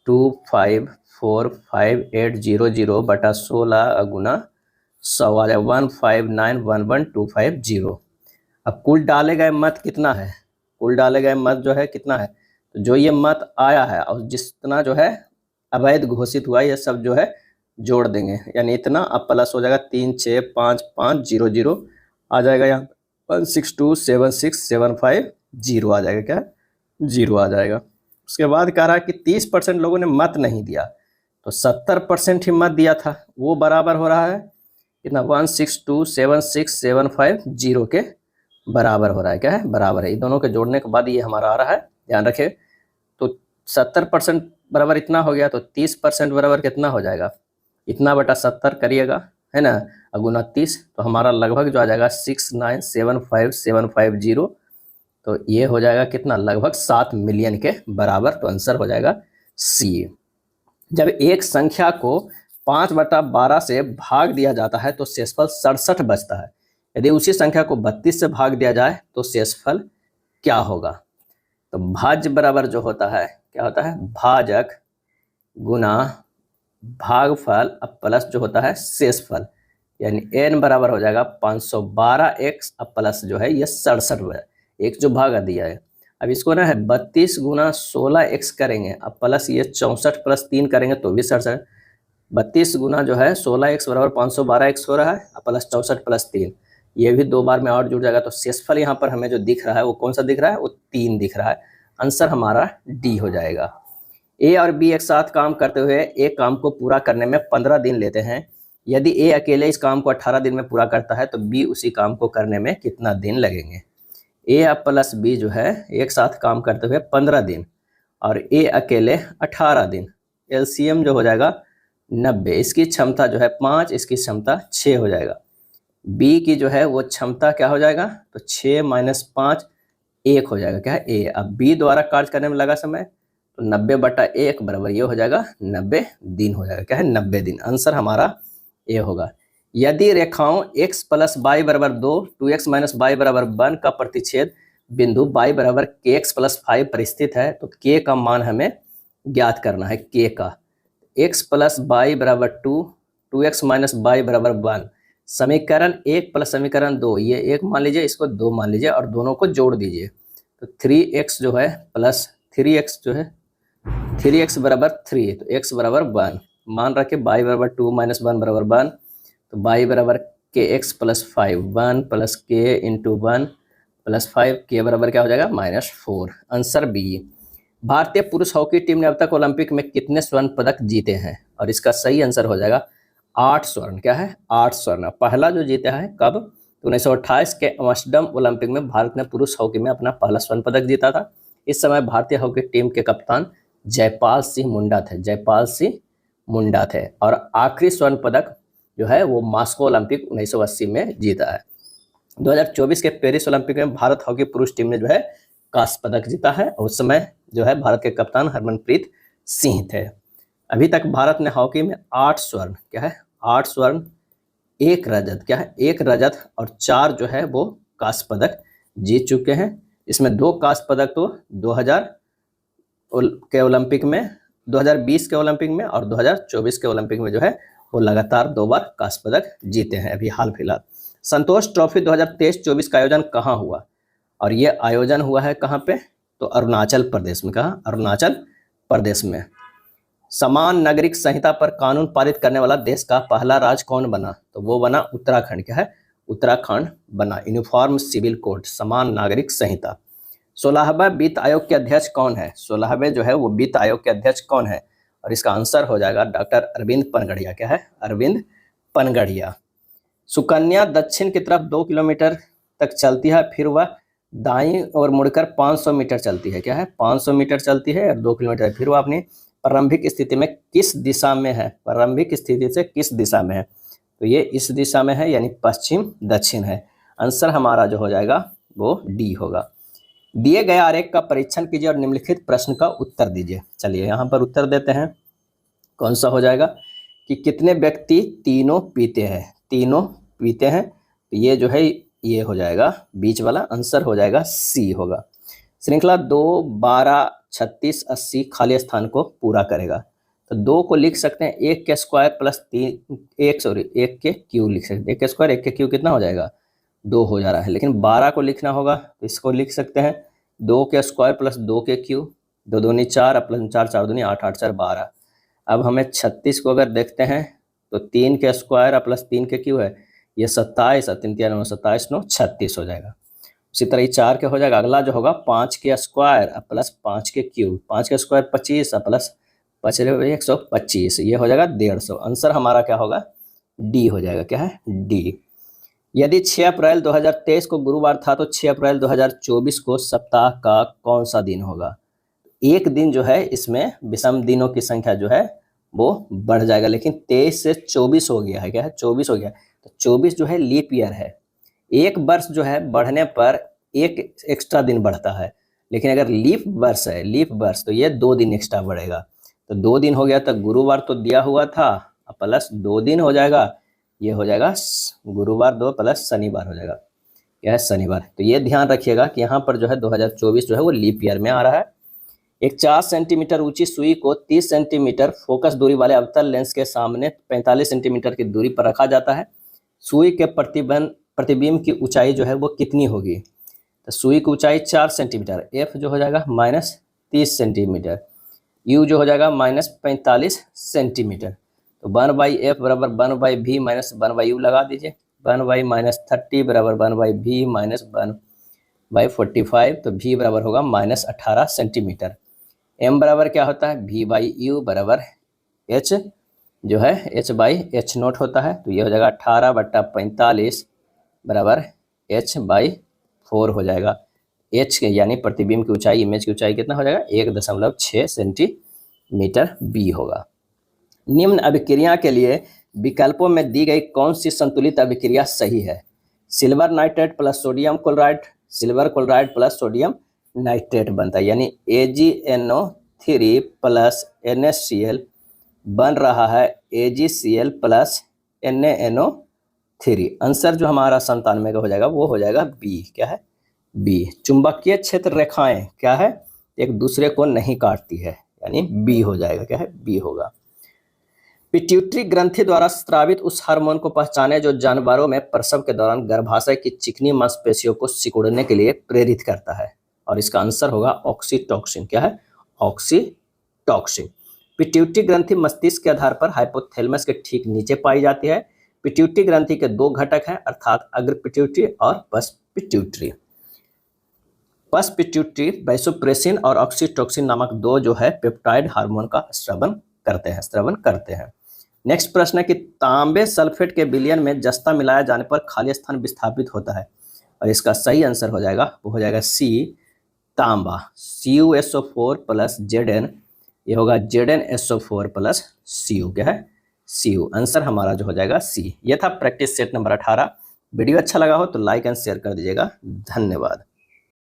2545800 बटा 16 गुना 100 आ जाएगा 15911,250। अब कुल डाले गए मत कितना है? कुल डाले गए मत जो है कितना है? तो जो ये मत आया है और जितना जो है अवैध घोषित हुआ, ये सब जो है जोड़ देंगे, यानी इतना। अब प्लस हो जाएगा 36550 आ जाएगा यहाँ 1627675 आ जाएगा। क्या? 0 आ जाएगा। उसके बाद कह रहा है कि 30% लोगों ने मत नहीं दिया, तो 70% ही मत दिया था, वो बराबर हो रहा है कितना? 1627675 के बराबर हो रहा है। क्या है? बराबर है। इन दोनों के जोड़ने के बाद ये हमारा आ रहा है, ध्यान रखें। तो 70% बराबर इतना हो गया, तो 30% बराबर कितना हो जाएगा? इतना बटा 70 करिएगा, है ना, गुना 30, तो हमारा लगभग जो आ जाएगा 6975750। तो ये हो जाएगा कितना? लगभग 7 मिलियन के बराबर। तो आंसर हो जाएगा सी। जब एक संख्या को 5/12 से भाग दिया जाता है तो शेषफल 67 बचता है। यदि उसी संख्या को 32 से भाग दिया जाए तो शेषफल क्या होगा? तो भाज्य बराबर जो होता है क्या होता है? भाजक गुना भागफल अब प्लस जो होता है शेषफल, यानी n बराबर हो जाएगा 512x अब प्लस जो है ये 67 है, एक जो भागा दिया है। अब इसको ना है 32 गुना 16x करेंगे, अब प्लस ये 64 प्लस 3 करेंगे तो भी 67। 32 गुना जो है 16x बराबर 512x हो रहा है, अब प्लस 64 प्लस 3, ये भी 2 बार में और जुड़ जाएगा। तो शेषफल यहाँ पर हमें जो दिख रहा है वो कौन सा दिख रहा है? वो 3 दिख रहा है। आंसर हमारा डी हो जाएगा। ए और बी एक साथ काम करते हुए एक काम को पूरा करने में 15 दिन लेते हैं। यदि ए अकेले इस काम को 18 दिन में पूरा करता है तो बी उसी काम को करने में कितना दिन लगेंगे? ए प्लस बी जो है एक साथ काम करते हुए 15 दिन और ए अकेले 18 दिन। एलसीएम जो हो जाएगा 90। इसकी क्षमता जो है 5, इसकी क्षमता 6 हो जाएगा। बी की जो है वो क्षमता क्या हो जाएगा? तो 6 - 5 1 हो जाएगा। क्या है? ए। अब बी द्वारा कार्य करने में लगा समय तो 90/1 बराबर ये हो जाएगा 90 दिन हो जाएगा। क्या है? 90 दिन। आंसर हमारा ए होगा। यदि रेखाओं x + y बराबर 2, 2x - y बराबर 1 का प्रतिच्छेद बिंदु y बराबर kx + 5 पर स्थित है तो k का मान हमें ज्ञात करना है। k का x + y बराबर 2, 2x - y बराबर 1। समीकरण 1 प्लस समीकरण 2, ये 1 मान लीजिए, इसको 2 मान लीजिए और दोनों को जोड़ दीजिए। तो 3x जो है प्लस 3x जो है 3x बराबर 3, तो x बराबर 1 मान रखे। y बराबर 2 - 1 बराबर 1, तो y बराबर kx + 5, 1 + k × 1 + 5, k बराबर क्या हो जाएगा? -4। Answer B. भारतीय पुरुष हॉकी टीम ने अब तक ओलंपिक में कितने स्वर्ण पदक जीते हैं? और इसका सही आंसर हो जाएगा 8 स्वर्ण। क्या है? 8 स्वर्ण। पहला जो जीता है कब? 1928 के एम्स्टर्डम ओलंपिक में भारत ने पुरुष हॉकी में अपना पहला स्वर्ण पदक जीता था। इस समय भारतीय हॉकी टीम के कप्तान जयपाल सिंह मुंडा थे। जयपाल सिंह मुंडा थे। और आखिरी स्वर्ण पदक जो है वो मास्को ओलंपिक 1980 में जीता है। 2024 के पेरिस ओलंपिक में भारत हॉकी पुरुष टीम ने जो है कांस्य पदक जीता है। उस समय जो है भारत के कप्तान हरमनप्रीत सिंह थे। अभी तक भारत ने हॉकी में 8 स्वर्ण, क्या है 8 स्वर्ण, 1 रजत, क्या है 1 रजत और 4 जो है वो कांस्य पदक जीत चुके हैं। इसमें 2 कांस्य पदक तो 2000 के ओलंपिक में, 2020 के ओलंपिक में और 2024 के ओलंपिक में जो है वो लगातार 2 बार कांस्य पदक जीते हैं अभी हाल फिलहाल। संतोष ट्रॉफी 2023-24 का आयोजन कहाँ हुआ? और ये आयोजन हुआ है कहाँ पे? तो अरुणाचल प्रदेश में। कहाँ? अरुणाचल प्रदेश में। समान नागरिक संहिता पर कानून पारित करने वाला देश का पहला राज्य कौन बना? तो वो बना उत्तराखंड। क्या है? उत्तराखंड बना। यूनिफॉर्म सिविल कोड, समान नागरिक संहिता। 16वां वित्त आयोग के अध्यक्ष कौन है? 16वें जो है वो वित्त आयोग के अध्यक्ष कौन है? और इसका आंसर हो जाएगा डॉक्टर अरविंद पनगड़िया। क्या है? अरविंद पनगड़िया। सुकन्या दक्षिण की तरफ 2 किलोमीटर तक चलती है, फिर वह दाईं ओर मुड़कर 500 मीटर चलती है। क्या है? 500 मीटर चलती है और 2 किलोमीटर, फिर वह अपनी प्रारंभिक स्थिति में किस दिशा में है? प्रारंभिक स्थिति से किस दिशा में है? तो ये इस दिशा में है, यानी पश्चिम दक्षिण है। आंसर हमारा जो हो जाएगा वो डी होगा। दिए गए आरेख का परीक्षण कीजिए और निम्नलिखित प्रश्न का उत्तर दीजिए। चलिए यहाँ पर उत्तर देते हैं। कौन सा हो जाएगा कि कितने व्यक्ति तीनों पीते हैं? तीनों पीते हैं, तो ये जो है ये हो जाएगा बीच वाला, आंसर हो जाएगा सी होगा। श्रृंखला 2 12 36 80 खाली स्थान को पूरा करेगा। तो 2 को लिख सकते हैं 1 के स्क्वायर प्लस 1 के क्यू लिख सकते हैं। 1 के स्क्वायर 1 के क्यू कितना हो जाएगा? 2 हो जा रहा है। लेकिन 12 को लिखना होगा तो इसको लिख सकते हैं 2 के स्क्वायर प्लस 2 के क्यू, 2 दूनी 4 प्लस 4 4 दूनी 8 8 4 12। अब हमें 36 को अगर देखते हैं तो 3 के स्क्वायर प्लस 3 के क्यू है, ये 27 और 3 3 9 27 9 36 हो जाएगा। उसी तरह 4 के हो जाएगा। अगला जो होगा 5 के स्क्वायर प्लस 5 के क्यू, 5 के स्क्वायर 25 प्लस 5 125, ये हो जाएगा 150। आंसर हमारा क्या होगा? डी हो जाएगा। क्या है? डी। यदि 6 अप्रैल 2023 को गुरुवार था तो 6 अप्रैल 2024 को सप्ताह का कौन सा दिन होगा? एक दिन जो है इसमें विषम दिनों की संख्या जो है वो बढ़ जाएगा, लेकिन 23 से 24 हो गया है। क्या है? 24 हो गया। तो 24 जो है लीप ईयर है। एक वर्ष जो है बढ़ने पर एक एक्स्ट्रा दिन बढ़ता है, लेकिन अगर लीप वर्ष है, लीप वर्ष, तो ये 2 दिन एक्स्ट्रा बढ़ेगा। तो 2 दिन हो गया, तो गुरुवार तो दिया हुआ था प्लस 2 दिन हो जाएगा, ये हो जाएगा गुरुवार 2 प्लस शनिवार हो जाएगा। क्या है? शनिवार। तो ये ध्यान रखिएगा कि यहाँ पर जो है 2024 जो है वो लीप ईयर में आ रहा है। एक 4 सेंटीमीटर ऊंची सुई को 30 सेंटीमीटर फोकस दूरी वाले अवतल लेंस के सामने 45 सेंटीमीटर की दूरी पर रखा जाता है। सुई के प्रतिबिंब की ऊंचाई जो है वो कितनी होगी? तो सुई की ऊंचाई 4 सेंटीमीटर, एफ जो हो जाएगा -30 सेंटीमीटर, यू जो हो जाएगा -45 सेंटीमीटर। तो 1/f बराबर 1/v माइनस 1/u लगा दीजिए। 1/- 30 बराबर 1/v माइनस 1/45, तो v बराबर होगा -18 सेंटीमीटर। m बराबर क्या होता है? v/u बराबर h जो है h/h0 होता है। तो ये हो जाएगा 18/45 बराबर h/4 हो जाएगा। h यानी प्रतिबिंब की ऊंचाई, इमेज की ऊंचाई कितना हो जाएगा? 1.6 सेंटीमीटर b होगा। निम्न अभिक्रिया के लिए विकल्पों में दी गई कौन सी संतुलित अभिक्रिया सही है? Silver nitrate plus sodium chloride, silver chloride plus sodium nitrate बनता है, यानी AgNO3 प्लस NaCl बन रहा है AgCl प्लस NaNO3। आंसर जो हमारा 97 का हो जाएगा वो हो जाएगा बी। क्या है? बी। चुंबकीय क्षेत्र रेखाएं क्या है? एक दूसरे को नहीं काटती है, यानी बी हो जाएगा। क्या है? बी होगा। पिट्यूटरी ग्रंथि द्वारा स्रावित उस हार्मोन को पहचाने जो जानवरों में प्रसव के दौरान गर्भाशय की चिकनी मांसपेशियों को सिकुड़ने के लिए प्रेरित करता है, और इसका आंसर होगा ऑक्सीटोक्सिन। क्या है? ऑक्सीटोक्सिन। पिट्यूटरी ग्रंथि मस्तिष्क के आधार पर हाइपोथैलेमस के ठीक नीचे पाई जाती है। पिट्यूटरी ग्रंथि के 2 घटक हैं, अर्थात अग्र पिट्यूटरी और पश्च पिट्यूटरी। पश्च पिट्यूटरी वैसोप्रेसिन और ऑक्सीटोक्सिन नामक 2 जो है पेप्टाइड हार्मोन का स्रावन करते हैं। नेक्स्ट प्रश्न है कि तांबे सल्फेट के विलयन में जस्ता मिलाया जाने पर खाली स्थान विस्थापित होता है, और इसका सही आंसर हो जाएगा वो हो जाएगा सी, तांबा। CuSO4 प्लस Zn, ये होगा ZnSO4 प्लस Cu। क्या है? Cu। आंसर हमारा जो हो जाएगा सी। यह था प्रैक्टिस सेट नंबर 18। वीडियो अच्छा लगा हो तो लाइक एंड शेयर कर दीजिएगा। धन्यवाद।